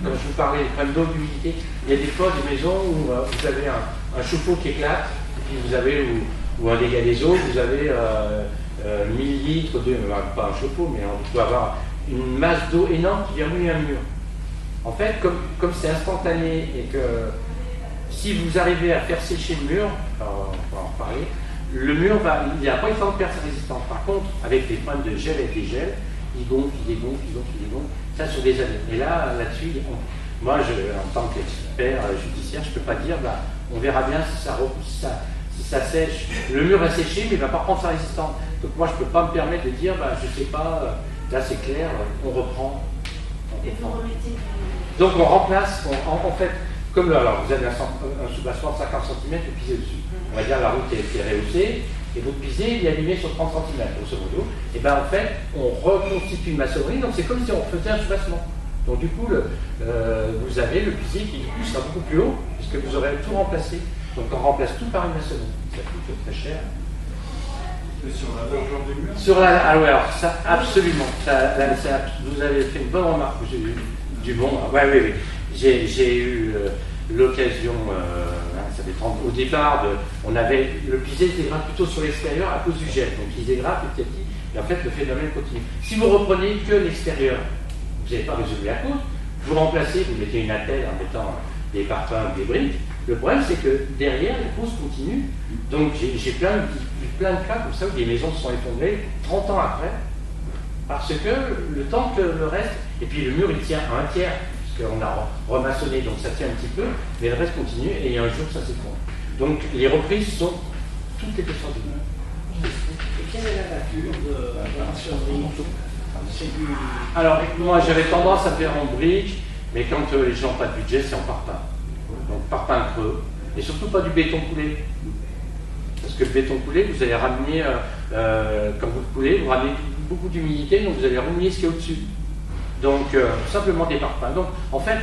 Comme je vous parlais des problèmes d'eau, d'humidité, il y a des fois des maisons où vous avez un chauffe-eau qui éclate, et puis vous avez, ou un dégât des eaux, vous avez 1000 litres de, pas un chauffe-eau, mais on peut avoir une masse d'eau énorme qui vient mouiller un mur. En fait, comme c'est instantané et que si vous arrivez à faire sécher le mur, on va en reparler, le mur il n'a pas eu le temps de perdre sa résistance. Par contre, avec les problèmes de gel et des gels, il gonfle, il dégonfle, il gonfle, il dégonfle, ça sur des années. Et là-dessus, moi, en tant qu'expert judiciaire, je ne peux pas dire, on verra bien si ça sèche. Le mur va sécher, mais il ne va pas prendre sa résistance. Donc moi, je ne peux pas me permettre de dire, je ne sais pas, là c'est clair, on reprend. Et vous remettez donc on remplace, en fait, comme alors vous avez un soubassement de 50 cm, vous pisez dessus. On va dire la route est rehaussée, et votre pisé il est allumé sur 30 cm, grosso modo. Et bien en fait, on reconstitue une maçonnerie, donc c'est comme si on faisait un soubassement. Donc du coup, vous avez le pisé qui du coup sera beaucoup plus haut, puisque vous aurez tout remplacé. Donc on remplace tout par une maçonnerie. Ça coûte très cher. Sur la largeur des murs. Sur la, ah ouais, alors ça, absolument. Vous avez fait une bonne remarque. J'ai eu du bon. Oui. J'ai eu l'occasion, ça fait 30, au départ, on avait le pisé était grave plutôt sur l'extérieur à cause du gel. Donc il était grave petit à petit. Et en fait, le phénomène continue. Si vous reprenez que l'extérieur, vous n'avez pas résolu la cause. Vous remplacez, vous mettez une attelle en mettant des parpaings ou des briques. Le problème, c'est que derrière, les causes continuent. Donc j'ai plein de cas comme ça où des maisons se sont effondrées 30 ans après, parce que le temps que le reste, et puis le mur il tient à un tiers, parce qu'on a remaçonné, donc ça tient un petit peu, mais le reste continue, et un jour ça s'effondre. Donc les reprises sont toutes les questions du mur. Et quelle est la nature de la maçonnerie? Alors moi j'avais tendance à faire en brique, mais quand les gens n'ont pas de budget, c'est en parpaing. Donc parpaing creux, et surtout pas du béton coulé. Parce que le béton coulé, vous allez ramener, quand vous le coulez, vous ramenez beaucoup d'humidité, donc vous allez remuer ce qu'il y a au-dessus. Donc simplement des parpaings. Donc en fait,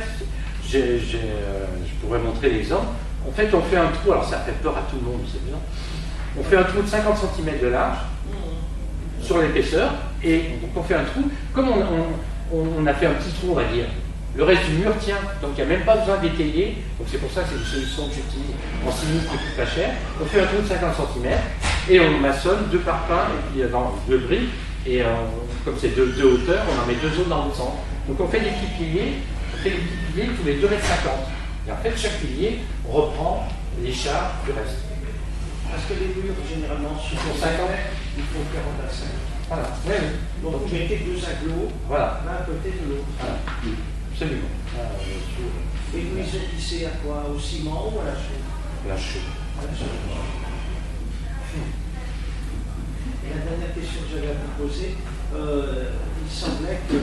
je pourrais montrer l'exemple. En fait, on fait un trou, alors ça fait peur à tout le monde, c'est bien. On fait un trou de 50 cm de large sur l'épaisseur, et donc on fait un trou, comme on a fait un petit trou, on va dire. Le reste du mur tient, donc il n'y a même pas besoin d'étayer, donc c'est pour ça que c'est une solution que j'utilise en ciment qui coûte pas cher. On fait un trou de 50 cm et on maçonne 2 parpaings et puis 2 briques, et comme c'est 2 hauteurs, on en met 2 autres dans le centre. Donc on fait des petits piliers, tous les 2,50 m. Et en fait, chaque pilier reprend les charges du reste. Parce que les murs, généralement, sur 50 m, il faut 45. Voilà. Oui. Donc vous mettez 2 agglos, voilà. l'un à côté de l'autre. Voilà. Absolument. Et vous les épicez à quoi? Au ciment ou à la chaux? La chaux. Et la dernière question que j'avais à vous poser, il semblait que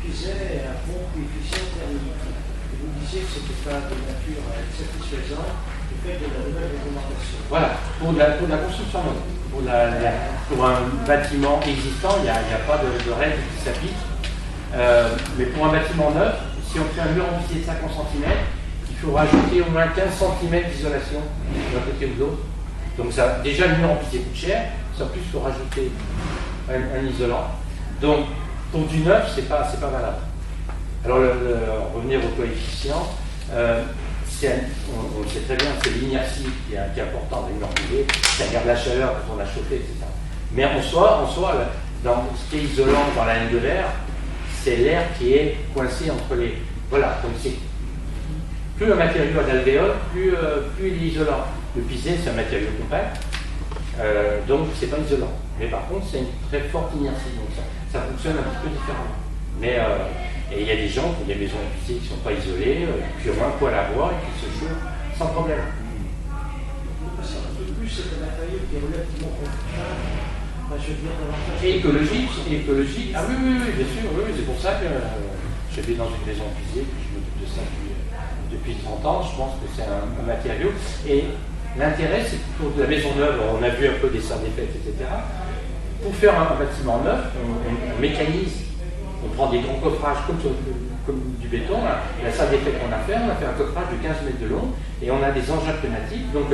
Pizet ait un bon coefficient thermique. Et vous disiez que ce n'était pas de nature à être satisfaisant du fait de la nouvelle réglementation. Voilà, pour la construction neuve. Pour un bâtiment existant, il n'y a pas de règle qui s'applique. Mais pour un bâtiment neuf, si on fait un mur en entier de 50 cm, il faut rajouter au moins 15 cm d'isolation d'un côté ou de l'autre. Donc ça, déjà le mur en pilier coûte cher, en plus il faut rajouter un isolant. Donc pour du neuf, c'est pas valable. Alors revenir au coefficient, on le sait très bien, c'est l'inertie qui est importante dans une mur pilier, ça garde la chaleur quand on a chauffé, etc. Mais en soi, dans ce qui est isolant dans la laine de verre, c'est l'air qui est coincé entre les... Voilà, donc c'est... Plus un matériau a d'alvéole, plus il est isolant. Le pisé, c'est un matériau compact, donc c'est pas isolant. Mais par contre, c'est une très forte inertie, donc ça fonctionne un petit peu différemment. Mais et il y a des gens qui ont des maisons pisées qui ne sont pas isolées, qui ont un poêle à bois et qui se chauffent sans problème. De plus, c'est un matériau qui est relativement confortable. Et écologique. Ah oui, bien sûr, oui, c'est pour ça que je vis dans une maison pisée, que je m'occupe de ça depuis 30 ans. Je pense que c'est un matériau. Et l'intérêt, c'est que pour la maison neuve, on a vu un peu des salles des fêtes, etc. Pour faire un bâtiment neuf, on mécanise. On prend des grands coffrages comme du béton. La salle des fêtes qu'on a fait un coffrage de 15 mètres de long et on a des engins pneumatiques. Donc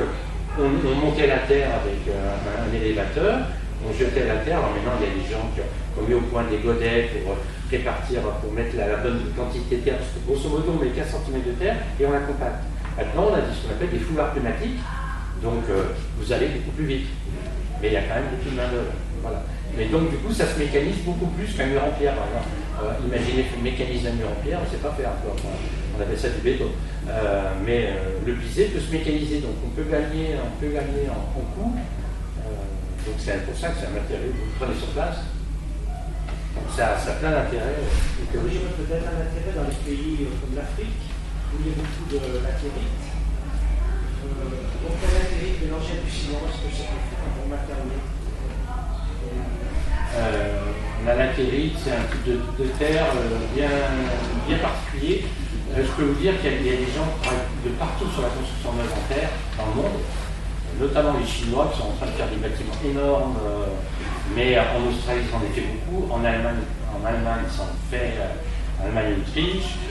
on montait la terre avec un élévateur, on jetait la terre. Alors maintenant, il y a des gens qui ont mis au point des godets pour répartir, pour mettre la bonne quantité de terre, parce que grosso modo, on met 15 cm de terre et on la compacte. Maintenant, on a ce qu'on appelle des foulards pneumatiques, donc vous allez beaucoup plus vite. Mais il y a quand même beaucoup de main-d'œuvre. Voilà. Mais donc, du coup, ça se mécanise beaucoup plus qu'un mur en pierre. Imaginez mécaniser un mur en pierre, on ne sait pas faire encore. On appelle ça du béton. Mais le pisé peut se mécaniser, donc on peut gagner en coût. Donc c'est pour ça que c'est un matériau que vous prenez sur place. Donc ça a plein d'intérêts. Il y a peut-être un intérêt dans les pays comme l'Afrique, où il y a beaucoup de latérite. Donc la latérite mélangée du ciment, est-ce que ça peut faire un bon matériau? La latérite, c'est un type de terre bien particulier. Je peux vous dire qu'il y a des gens qui travaillent de partout sur la construction neuve en terre dans le monde, notamment les Chinois qui sont en train de faire des bâtiments énormes, mais en Australie, ils en ont fait beaucoup, en Allemagne, ils s'en ont fait, Allemagne et Autriche.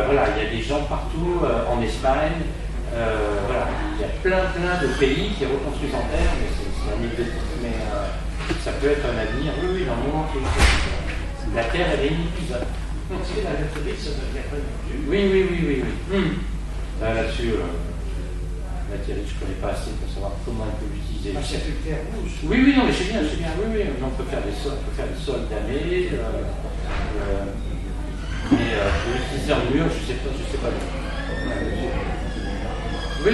Voilà, il y a des gens partout, en Espagne. Voilà, il y a plein de pays qui reconstruisent en terre, mais c'est anecdotique, mais ça peut être un avenir. Oui, dans le moment la terre, elle est inépuisable. Est-ce que la latérite, ça devient pas du Oui. Là-dessus, la latérite, je ne connais pas assez pour savoir comment on peut l'utiliser. C'est une terre rouge. Oui, non, mais c'est bien. Oui. On peut faire des sols damnés. Mais pour l'utiliser en mur, je sais pas. Oui.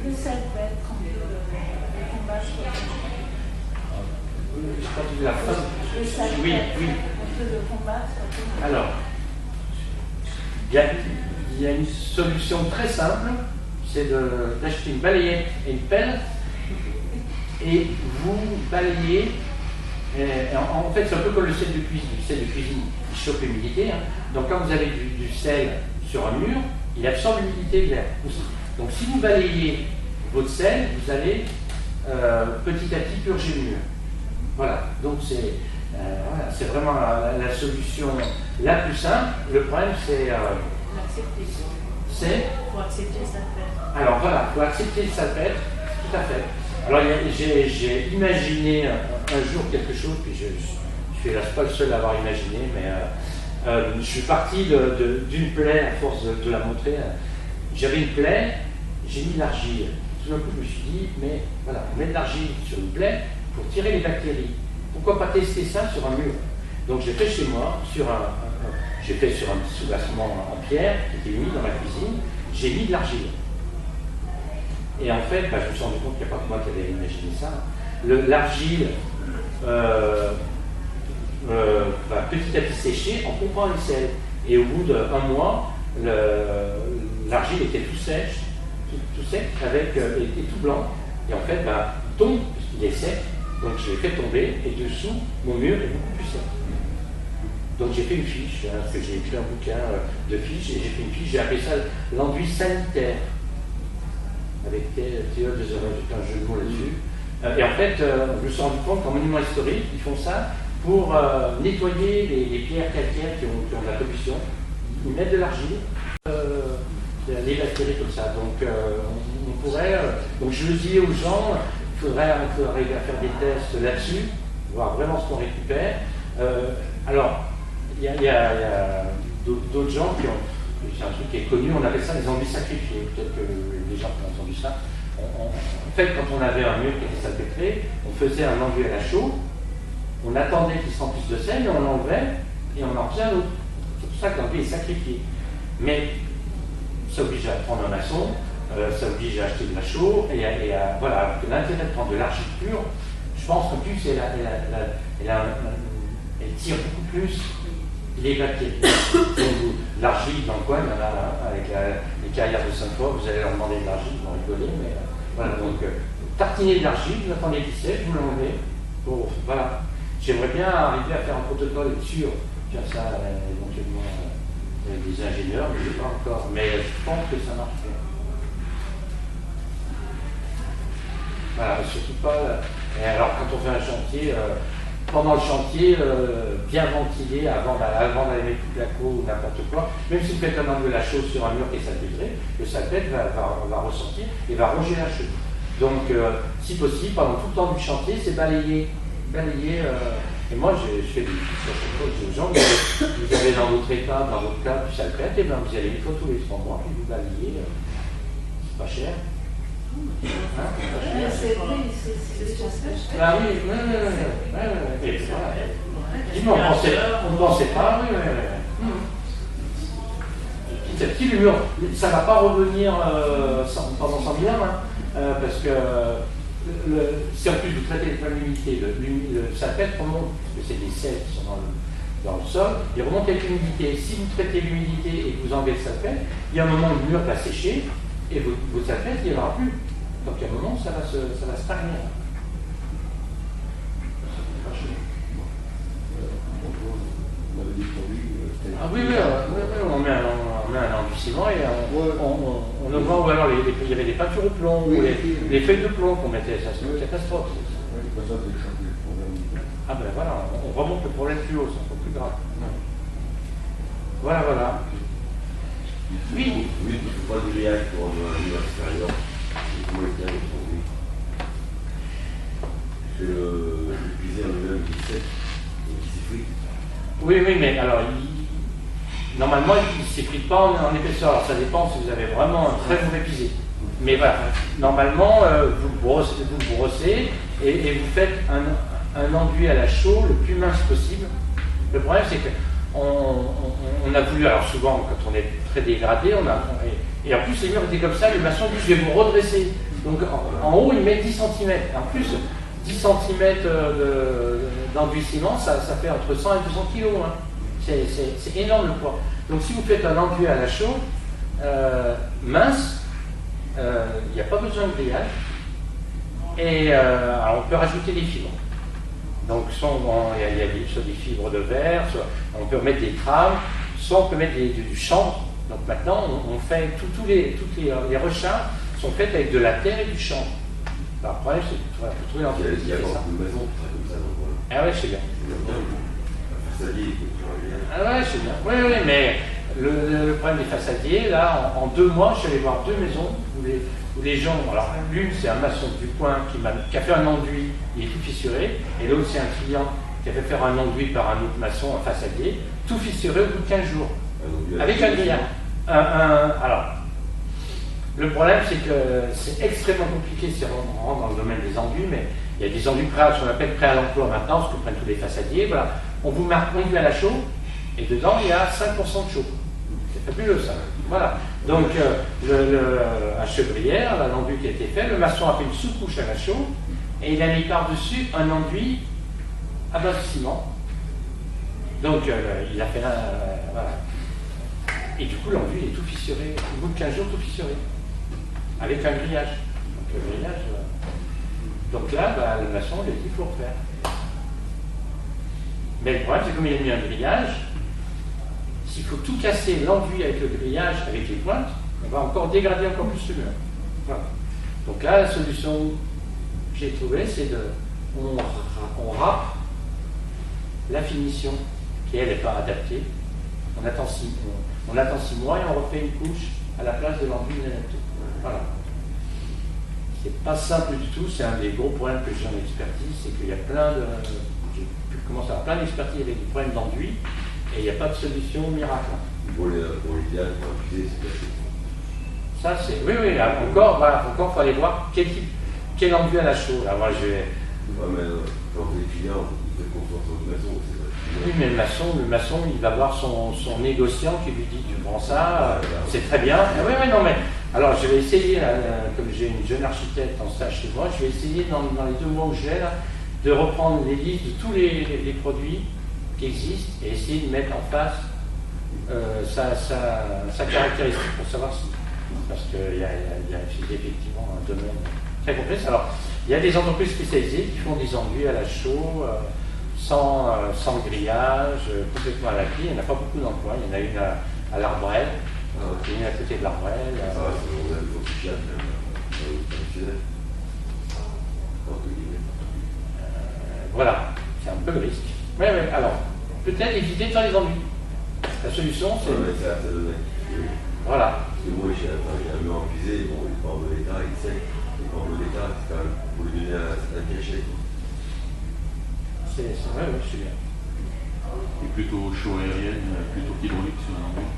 Le salpêtre, on peut le combattre. Je crois que la fin. Le salpêtre, oui. on peut le combattre. Alors, il y a une solution très simple, c'est d'acheter une balayette et une pelle, et vous balayez. En fait, c'est un peu comme le sel de cuisine, qui chope l'humidité. Donc, quand vous avez du sel sur un mur, il absorbe l'humidité de l'air aussi. Donc, si vous balayez votre sel, vous allez petit à petit purger le mur. Voilà. Donc, c'est vraiment la solution la plus simple. Le problème, c'est. L'accepter. Il faut accepter le salpêtre. Alors voilà, il faut accepter le salpêtre, tout à fait. Alors j'ai imaginé un jour quelque chose, puis je suis pas le seul à avoir imaginé, mais je suis parti d'une plaie à force de la montrer. J'avais une plaie, j'ai mis de l'argile. Tout d'un coup, je me suis dit, mais voilà, on met de l'argile sur une plaie pour tirer les bactéries. Pourquoi pas tester ça sur un mur? Donc j'ai fait chez moi, j'ai fait sur un petit soubassement en pierre qui était mis dans ma cuisine, j'ai mis de l'argile. Et en fait, je me suis rendu compte qu'il n'y a pas que moi qui avais imaginé ça. L'argile va petit à petit sécher en pompant le sel. Et au bout d'un mois, l'argile était tout sec, était tout blanc. Et en fait, il tombe, parce qu'il est sec. Donc je l'ai fait tomber, et dessous, mon mur est beaucoup plus sec. Donc j'ai fait une fiche, parce que j'ai écrit un bouquin de fiches, et j'ai fait une fiche, j'ai appelé ça l'enduit sanitaire. Avec Théo de Zora, j'ai fait un jeu de mots là-dessus. Et en fait, je me suis rendu compte qu'en monument historique, ils font ça pour nettoyer les pierres calcaires qui ont de la pollution. Ils mettent de l'argile, les bactéries comme ça. Donc on pourrait. Donc je le dis aux gens, il faudrait arriver à faire des tests là-dessus, voir vraiment ce qu'on récupère. Alors, il y a d'autres gens qui ont. C'est un truc qui est connu, on appelle ça les enduits sacrifiés. Peut-être que les gens qui ont entendu ça. En fait, quand on avait un mur qui était salpêtré, on faisait un enduit à la chaux, on attendait qu'il se remplisse de sel, et on l'enlevait, et on en faisait un autre. C'est pour ça que l'enduit est sacrifié. Mais ça oblige à prendre un maçon, ça oblige à acheter de la chaux, et voilà. L'intérêt de prendre de l'argile pure, je pense qu'en plus, elle tire beaucoup plus les bactéries. L'argile dans le coin, avec les carrières de Sainte-Foy, vous allez leur demander de l'argile, ils vont rigoler, mais voilà. Donc, tartiner de l'argile, vous attendez qu'il sèche, vous l'enlevez. Voilà. J'aimerais bien arriver à faire un protocole sûr, faire ça éventuellement avec des ingénieurs, mais je ne sais pas encore. Mais je pense que ça marche bien. Voilà, surtout pas. Et alors, quand on fait un chantier, pendant le chantier, bien ventilé avant d'aller mettre toute la cour ou n'importe quoi. Même si vous faites un angle à chaud sur un mur qui est salpêtré, le salpêtre va ressortir et va ronger la chaux. Donc, si possible, pendant tout le temps du chantier, c'est balayer. Et moi, je fais des choses aux gens, vous avez dans votre état, dans votre cas, du salpêtre, et bien vous allez une fois tous les 3 mois, puis vous balayez, c'est pas cher. C'est vrai, c'est déjà ça. Ah oui, on ne pensait pas, oui. Petit à petit, le mur, ça ne va pas revenir pendant 100 000 ans, parce que si en plus vous traitez les problèmes d'humidité, le salpêtre remonte, parce que c'est des sels qui sont dans le sol, il remonte avec l'humidité. Si vous traitez l'humidité et que vous enlevez le salpêtre, il y a un moment où le mur va sécher, et votre salpêtre, il n'y en aura plus. Donc à un moment, ça va se stagner. Ah oui, on met un endurcissement et on augmente, ou alors il y avait des peintures au plomb, ou les feuilles de plomb qu'on mettait, ça c'est une catastrophe. Ah ben voilà, on remonte le problème plus haut, c'est encore plus grave. Voilà. Oui, il ne faut pas de grillage pour un mur extérieur. C'est moins bien aujourd'hui. C'est le pisé en lui-même qui sèche, qui s'effrite. Oui, mais alors, normalement, il ne s'effrite pas en épaisseur. Alors, ça dépend si vous avez vraiment un très mauvais pisé. Mais voilà, normalement, vous le brossez et vous faites un enduit à la chaux le plus mince possible. Le problème, c'est qu'on a voulu, alors souvent, quand on est très dégradé, et en plus, les murs étaient comme ça, le maçon dit, je vais vous redresser. Donc, en haut, il met 10 cm. En plus, 10 cm d'enduit-ciment, ça fait entre 100 et 200 kg. Hein. C'est énorme le poids. Donc si vous faites un enduit à la chaux, mince, il n'y a pas besoin de grillage. Et alors on peut rajouter des fibres. Donc soit il y a soit des fibres de verre, soit on peut mettre des trames, soit on peut mettre du chanvre. Donc maintenant, on fait toutes les recharges sont faites avec de la terre et du chanvre. Alors, le problème, c'est que vous trouvez l'entreprise qui fait ça. Il y a une maison qui travaille comme ça. Ah ouais, c'est bien. Ah ouais, c'est bien. Oui, mais le problème des façadiers, là, en 2 mois, je suis allé voir 2 maisons où les gens. Alors, l'une, c'est un maçon du coin qui a fait un enduit, il est tout fissuré, et l'autre, c'est un client qui a fait faire un enduit par un autre maçon, un façadier, tout fissuré au bout de 15 jours. Avec un grillage. Alors, le problème, c'est que c'est extrêmement compliqué si on rentre dans le domaine des enduits, mais il y a des enduits ce qu'on appelle prêts à l'emploi maintenant, ce que prennent tous les façadiers. Voilà. On vous marque enduit à la chaux, et dedans, il y a 5% de chaux. C'est fabuleux, ça. Voilà. Donc, à Chevrières, l'enduit qui a été fait, le maçon a fait une sous-couche à la chaux, et il a mis par-dessus un enduit à base de ciment. Donc, il a fait là, voilà. Et du coup, l'enduit est tout fissuré, au bout de 15 jours, tout fissuré. Avec un grillage. Donc, le grillage, donc là, le maçon, il a dit qu'il faut refaire. Mais le problème, c'est que comme il a mis un grillage, s'il faut tout casser l'enduit avec le grillage, avec les pointes, on va encore dégrader encore plus le mur. Voilà. Donc là, la solution que j'ai trouvée, c'est on râpe la finition qui, elle, n'est pas adaptée. On attend 6 mois et on refait une couche à la place de l'enduit inadapté. Voilà. C'est pas simple du tout, c'est un des gros problèmes que j'ai en expertise, c'est qu'il y a j'ai pu commencer à avoir plein d'expertise avec des problèmes d'enduit, et il n'y a pas de solution miracle. Pour l'idéal, pour accuser, c'est bien. Ça, c'est. Oui, encore, il faut aller voir quel enduit à la chaux. Là, moi, je vais. Ouais, mais quand vous êtes client, vous faites confiance au maçon, c'est vrai. Oui, mais le maçon, il va voir son négociant qui lui dit, tu prends ça, c'est très bien. Oui, non, mais. Alors, je vais essayer, comme j'ai une jeune architecte en stage chez moi, je vais essayer dans les 2 mois où je vais, là, de reprendre les listes de tous les produits qui existent et essayer de mettre en face sa caractéristique pour savoir si. Parce qu'il y a effectivement un domaine très complexe. Alors, il y a des entreprises spécialisées qui font des enduits à la chaux, sans grillage, complètement à la clé. Il n'y en a pas beaucoup d'emplois. Il y en a une à l'Arbrel, une à côté de l'Arbrel. Voilà. C'est un peu le risque. Oui, oui, alors, peut-être éviter de faire les ennuis. La solution, c'est... Voilà. Parce que moi, j'ai un mur en pisé, bon, il est pas en bon état, il est sec. Il est pas en bon état, c'est quand même pour lui donner un certain cachet. C'est vrai, oui, je suis bien. Et plutôt chaud aérienne, plutôt qu'hydraulique sur un endroit.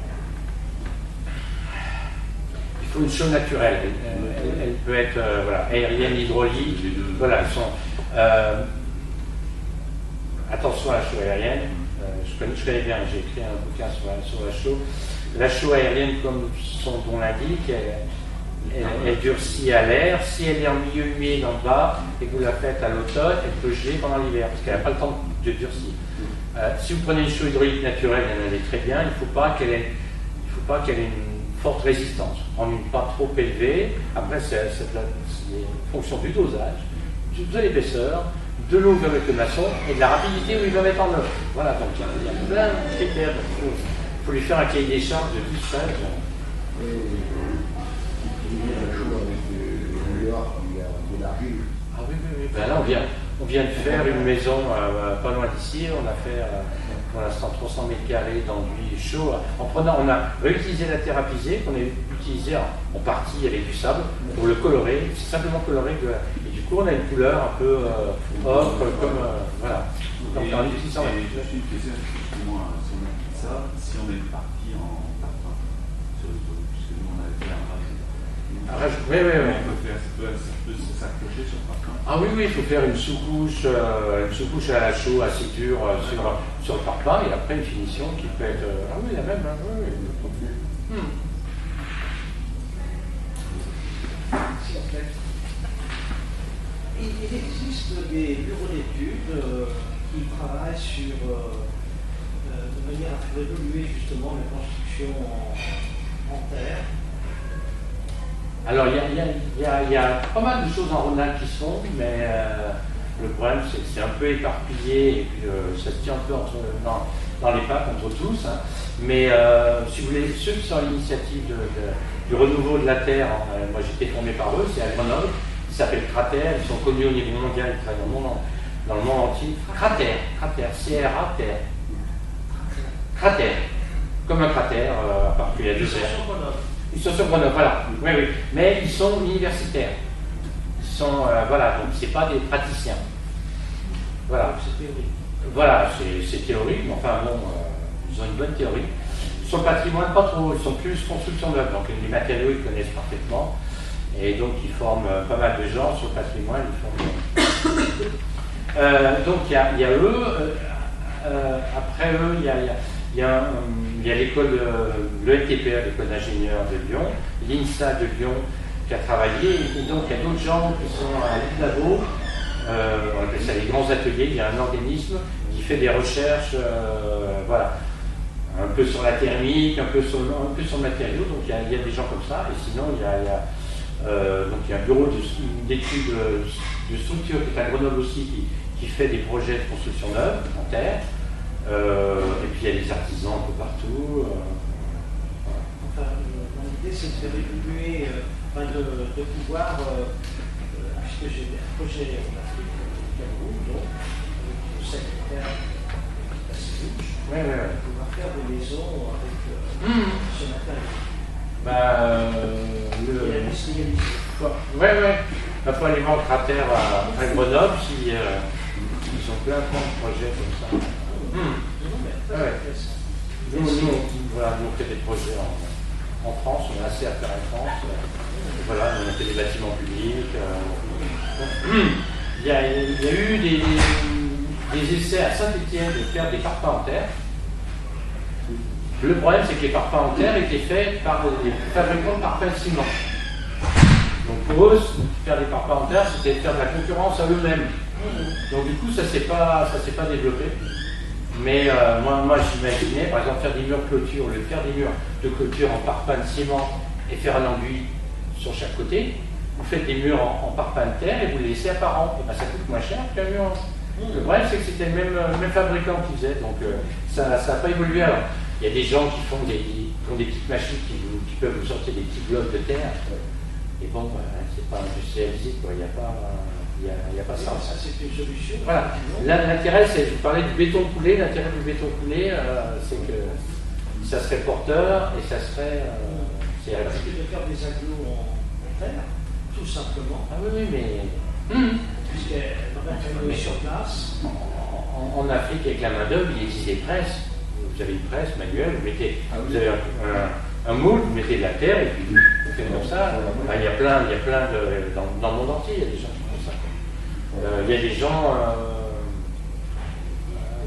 Il faut une chaux naturelle. Elle peut être voilà, aérienne, hydraulique. Voilà, elles sont. Attention à la chaux aérienne. Je connais bien, j'ai écrit un bouquin sur la chaux. La chaux aérienne, comme son nom l'indique, elle durcit à l'air. Si elle est en milieu humide en bas et que vous la faites à l'automne, elle peut geler pendant l'hiver parce qu'elle n'a pas le temps de durcir. Si vous prenez une chaux hydraulique naturelle, elle est très bien. Il ne faut pas qu'elle ait une forte résistance. En une pas trop élevée. Après, c'est fonction du dosage, de l'épaisseur, de l'eau que va mettre le maçon et de la rapidité où il va mettre en œuvre. Voilà, donc il y a plein de critères. Il faut lui faire un cahier des charges de 12 pages. Ah oui, oui, oui. Ben là, on vient de faire une maison pas loin d'ici. On a fait pour l'instant 300 mètres carrés d'enduit chaud. On a réutilisé la terre à piser qu'on a utilisée en partie avec du sable pour le colorer. C'est simplement coloré. Et du coup, on a une couleur un peu ocre, comme voilà. Donc, en utilisant juste une question, excusez-moi, si on met une partie en parfum sur le dos, puisque nous on avait fait un rajouter. Oui, oui, oui. Ça peut s'accrocher sur le parfum. Ah oui, oui, il faut faire une sous-couche à la chaux assez dure sur le parpaing et après une finition qui peut être. Ah oui, la même, hein, oui, oui. Il existe des bureaux d'études qui travaillent sur de manière à faire évoluer justement la construction en terre. Alors, il y a pas mal de choses en Rhône-Alpes qui sont, mais le problème, c'est que c'est un peu éparpillé et puis ça se tient un peu dans les pattes entre tous. Hein. Mais si vous voulez, ceux qui sont à l'initiative du renouveau de la Terre, moi j'étais formé par eux, c'est à Grenoble, ils s'appellent Cratère, ils sont connus au niveau mondial, ils travaillent dans le monde entier. Cratère, C-R-A-T-R. Cratère, comme un cratère, à part qu'il y a deux airs. Ils sont sur Grenoble, voilà. Oui, oui. Mais ils sont universitaires. Ils sont, voilà, donc c'est pas des praticiens. Voilà. C'est théorique. Voilà, c'est théorique, mais enfin bon, ils ont une bonne théorie. Sur le patrimoine, pas trop, ils sont plus construction d'œuvre, donc les matériaux ils connaissent parfaitement. Et donc ils forment pas mal de gens sur le patrimoine, ils forment. Donc il y a eux, après eux, il y a l'école, l'ENTPR, l'école d'ingénieurs de Lyon, l'INSA de Lyon qui a travaillé, et donc il y a d'autres gens qui sont à l'INAVO, on appelle ça les grands ateliers, il y a un organisme qui fait des recherches, voilà, un peu sur la thermique, un peu sur le matériau, donc il y a des gens comme ça, et sinon il y a un bureau d'études de structure qui est à Grenoble aussi, qui fait des projets de construction neuve en terre. Et puis il y a des artisans un peu partout. Enfin, l'idée c'est de faire évoluer, de pouvoir, puisque j'ai des projets en Afrique, au Cameroun, donc, avec le secrétaire assez riche, de pouvoir faire des maisons avec ce matériau. Il faut aller voir le cratère à Grenoble si ils ont plein de projets comme ça. Nous, on fait des projets en France, on a assez à faire en France. Voilà, on a fait des bâtiments publics. Il y a eu des essais à Saint-Étienne de faire des parpaings en terre. Le problème, c'est que les parpaings en terre étaient faits par des fabricants de parpaings de ciment. Donc pour eux, faire des parpaings en terre, c'était faire de la concurrence à eux-mêmes. Donc du coup, ça ne s'est pas développé. Mais moi j'imaginais, par exemple, faire des murs de clôture, au lieu de faire des murs de clôture en parpaing de ciment et faire un enduit sur chaque côté, vous faites des murs en parpaing de terre et vous les laissez apparents. Et ben, ça coûte moins cher qu'un mur. Le problème, c'est que c'était le même fabricant qui faisait, donc ça n'a pas évolué. Alors, il y a des gens qui font des petites machines qui peuvent vous sortir des petits blocs de terre. Et bon, c'est pas industrialisé, quoi. Il n'y a pas. Il n'y a pas ça. Ça, c'est une solution. Voilà. L'intérêt, c'est, je vous parlais du béton coulé. L'intérêt du béton coulé, c'est que ça serait porteur et ça serait. C'est de faire des agglos en terre, tout simplement. Ah oui, mais. Puisqu'on va faire sur place. En Afrique, avec la main-d'œuvre, il existe des presses. Vous avez une presse manuelle, vous avez un moule, vous mettez de la terre et puis vous faites comme ça. Il y a plein de. Dans le monde entier, il y a des gens qui font ça. Il y a des gens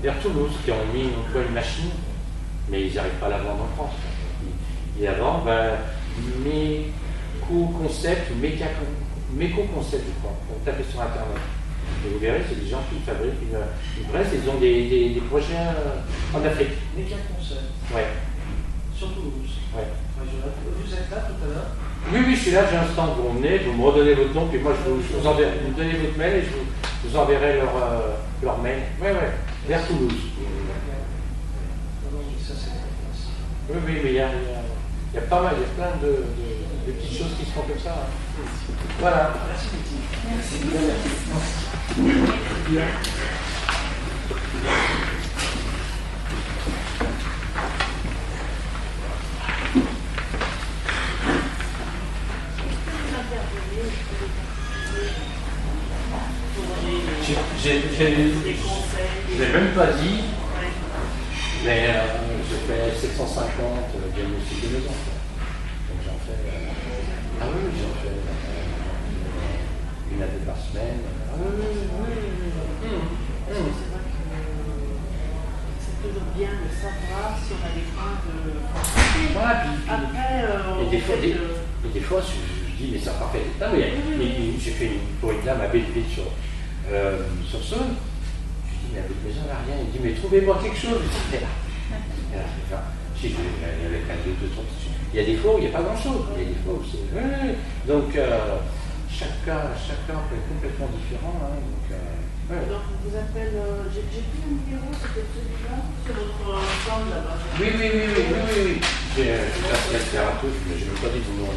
vers Toulouse qui ont mis une machine, mais ils n'arrivent pas à la vendre en France. Ils la vendent, Méco-concept, Méco-concept, je crois. Vous tapez sur Internet. Et vous verrez, c'est des gens qui fabriquent une presse et ils ont des projets en Afrique. Méca-concept. Ouais. Sur Toulouse. Ouais. Vous êtes là tout à l'heure? Oui, je suis là, j'ai un stand, vous venez, vous me redonnez votre nom, puis moi je vous enverrai, vous me donnez votre mail et je vous enverrai leur mail. Ouais, vers Toulouse. Oui, mais il y a pas mal, il y a plein de petites choses qui se font comme ça. Hein. Voilà. Merci. Je l'ai même pas dit, mais je fais 750 diagnostics de maison. Donc j'en fais. J'en fais une à deux par semaine. C'est toujours bien de savoir si on a des points de. Voilà, Après, des fois, je dis, mais c'est parfait. Non, mais j'ai fait pour une dame à Belleville sur Saône. Je lui dis, mais à votre maison, il n'y a rien. Il dit, mais trouvez-moi quelque chose. Je dis, là. Si, il y avait plein de trucs. Il y a des fois où il n'y a pas grand-chose. Il y a des fois où c'est. Donc, chaque cas peut être complètement différent. Hein, donc, on vous appelle. J'ai pris un numéro, c'était celui-là, sur votre stand là-bas. Oui. J'ai un truc, mais je ne veux pas dire mon nom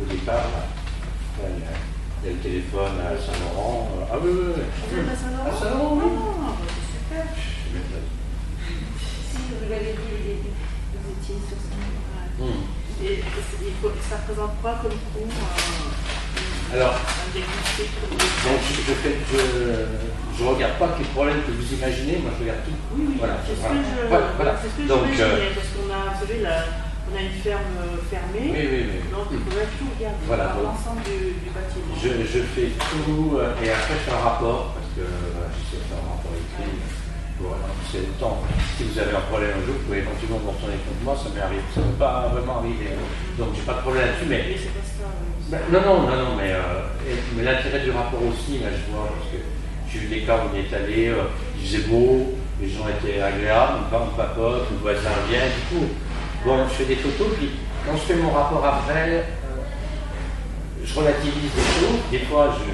au départ. Là, il y a le téléphone à Saint-Laurent. Ah oui. Vous êtes à Saint-Laurent? À Saint-Laurent, oui. C'est super. Si vous l'avez dit, vous étiez sur Saint-Laurent. Et ça représente quoi comme coût? Alors, donc je regarde pas les problèmes que vous imaginez, moi je regarde tout. Oui, voilà. C'est ce que j'imaginais, parce qu'on a, vous savez, on a une ferme fermée, donc il faudrait tout regarder, l'ensemble du bâtiment. Je fais tout, et après je fais un rapport, parce que je sais faire un rapport écrit. C'est le temps. Si vous avez un problème un jour, vous pouvez éventuellement vous retourner contre moi, ça m'est arrivé. Ça ne peut pas vraiment arriver. Donc j'ai pas de problème là-dessus, mais. C'est pas ça. Non, mais l'intérêt du rapport aussi, là, je vois, parce que j'ai eu des cas où on est allé, il faisait beau, les gens étaient agréables, on papote, le voisin vient, du coup, bon, je fais des photos, puis quand je fais mon rapport après, je relativise des choses. Des fois, je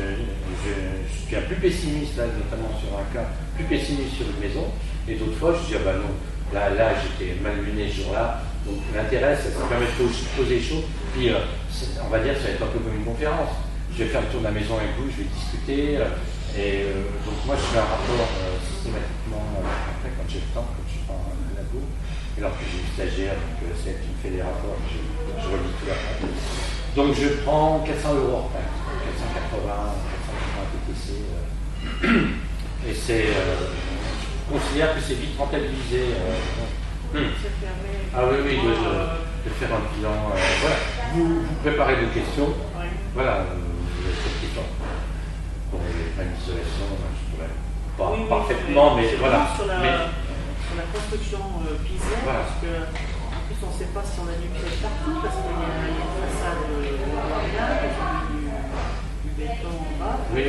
suis un plus pessimiste, là, notamment sur un cas, plus pessimiste sur une maison, et d'autres fois, je dis, ah bah non, là j'étais mal luné ce jour-là. Donc l'intérêt, ça permet de poser les choses, puis on va dire, ça va être un peu comme une conférence. Je vais faire le tour de la maison avec vous, je vais discuter, et donc moi je fais un rapport systématiquement, après quand j'ai le temps, quand je prends un labo, et alors que j'ai une stagiaire, donc c'est elle qui me fait les rapports, je relis tout après. Donc je prends 400 € hors taxe, 480 TTC, et c'est, je considère que c'est vite rentabilisé. Ah oui, de faire un bilan. Voilà. Vous préparez vos questions. Voilà, vous avez cette question. Pour les plans d'isolation, je pourrais pas parfaitement, mais voilà. Sur la construction pisée, parce que en plus on ne sait pas si on a du piège partout, parce qu'il y a une façade variable, du béton en bas. Oui.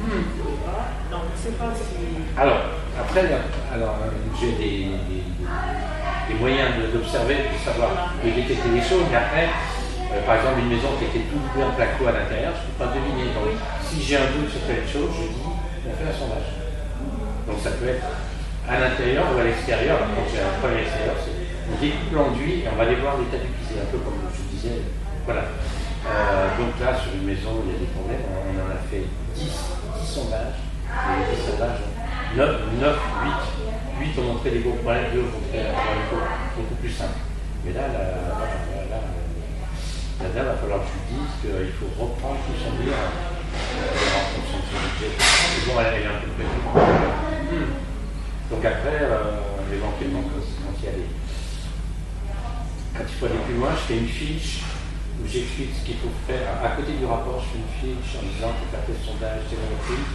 Donc on ne sait pas si. Alors, après, j'ai des moyens d'observer, de savoir, de détecter les choses, mais après, par exemple, une maison qui était tout doublée en placo à l'intérieur, je ne peux pas deviner. Donc, si j'ai un doute sur telle chose, je dis, on fait un sondage. Donc, ça peut être à l'intérieur ou à l'extérieur. Quand j'ai un problème à l'extérieur, on découpe l'enduit et on va aller voir l'état du pisé, un peu comme je disais. Voilà. Donc là, sur une maison, il y a des problèmes. On en a fait 10 sondages. Et 10 sondages, 9, 8 ont montré des gros problèmes, 2 ont montré un problème beaucoup plus simple. Mais là, la dame, il va falloir que je lui dise qu'il faut reprendre tout son mur en fonction de son budget. Mais bon, elle est un peu prévue. Donc après, éventuellement, quand il y a des... Quand il faut aller plus loin, je fais une fiche où j'explique ce qu'il faut faire. À côté du rapport, je fais une fiche en disant qu'il faut faire tel sondage, telle reprise.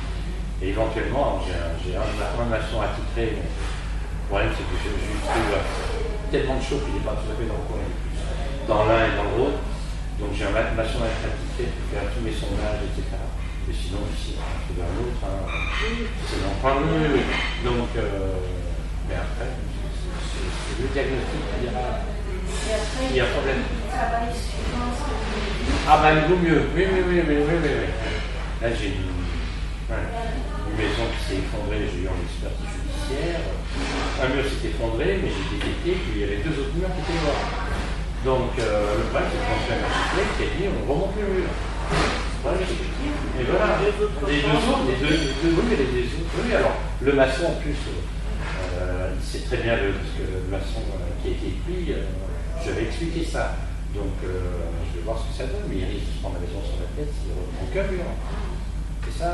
Et éventuellement, j'ai un maçon attitré. Mais le problème, c'est que je trouve tellement de choses qu'il n'est pas tout à fait dans le coin, dans l'un et dans l'autre. Donc j'ai un maçon attitré pour faire tous mes sondages, etc. Mais sinon, ici, on va trouver un autre. C'est l'emprunt mur. Donc, mais après, c'est le diagnostic qui dira s'il y a un problème. Travail suivant ce que vous voulez dire. Ah ben, il vaut mieux. Oui. Là, j'ai une maison qui s'est effondrée, j'ai eu en expertise judiciaire. Un mur s'est effondré, mais j'ai détecté qu'il y avait 2 autres murs qui étaient morts. Donc, le problème, c'est qu'on fait un architecte qui a dit on remonte le mur. Et voilà, les deux autres, oui, alors, le maçon en plus, il sait très bien parce que le maçon qui a été pris, je vais expliquer ça. Donc, je vais voir ce que ça donne, mais il risque de se prendre la maison sur la tête s'il ne reprend qu'un mur. C'est ça,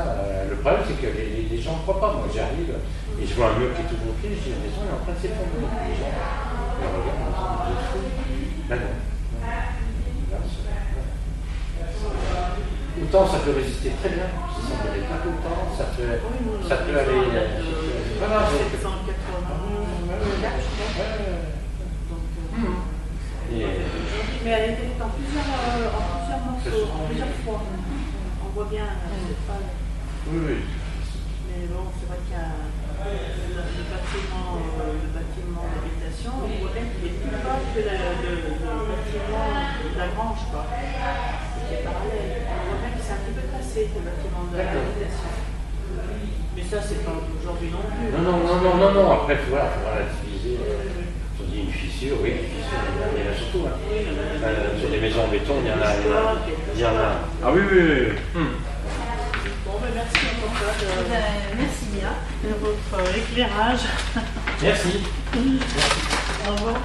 le problème, c'est que les gens ne croient pas. Moi, j'arrive et je vois un mur qui est tout gonflé, je dis la maison est en train de s'effondrer. Les gens me regardent, ils me disent là, non. Autant ça peut résister très bien, si ça peut être tout le temps, ça peut aller. Voilà, c'est 180. Mais elle était en plusieurs morceaux, en plusieurs fois. On voit bien, c'est pas. Oui. Mais bon, c'est vrai qu'il y a le bâtiment d'habitation, on voit bien qu'il est plus bas que le bâtiment de la grange, quoi. Qui est parallèle. On voit bien qu'il s'est un petit peu cassé, le bâtiment de l'habitation. Mais ça, c'est pas aujourd'hui non plus. Non. Après, il faut la diviser. On dit une fissure, oui, une fissure, il y en a surtout. Sur les maisons en béton, il y en a. Ah oui. Bon, ben merci encore ça. Merci bien de votre éclairage. Merci. Au revoir.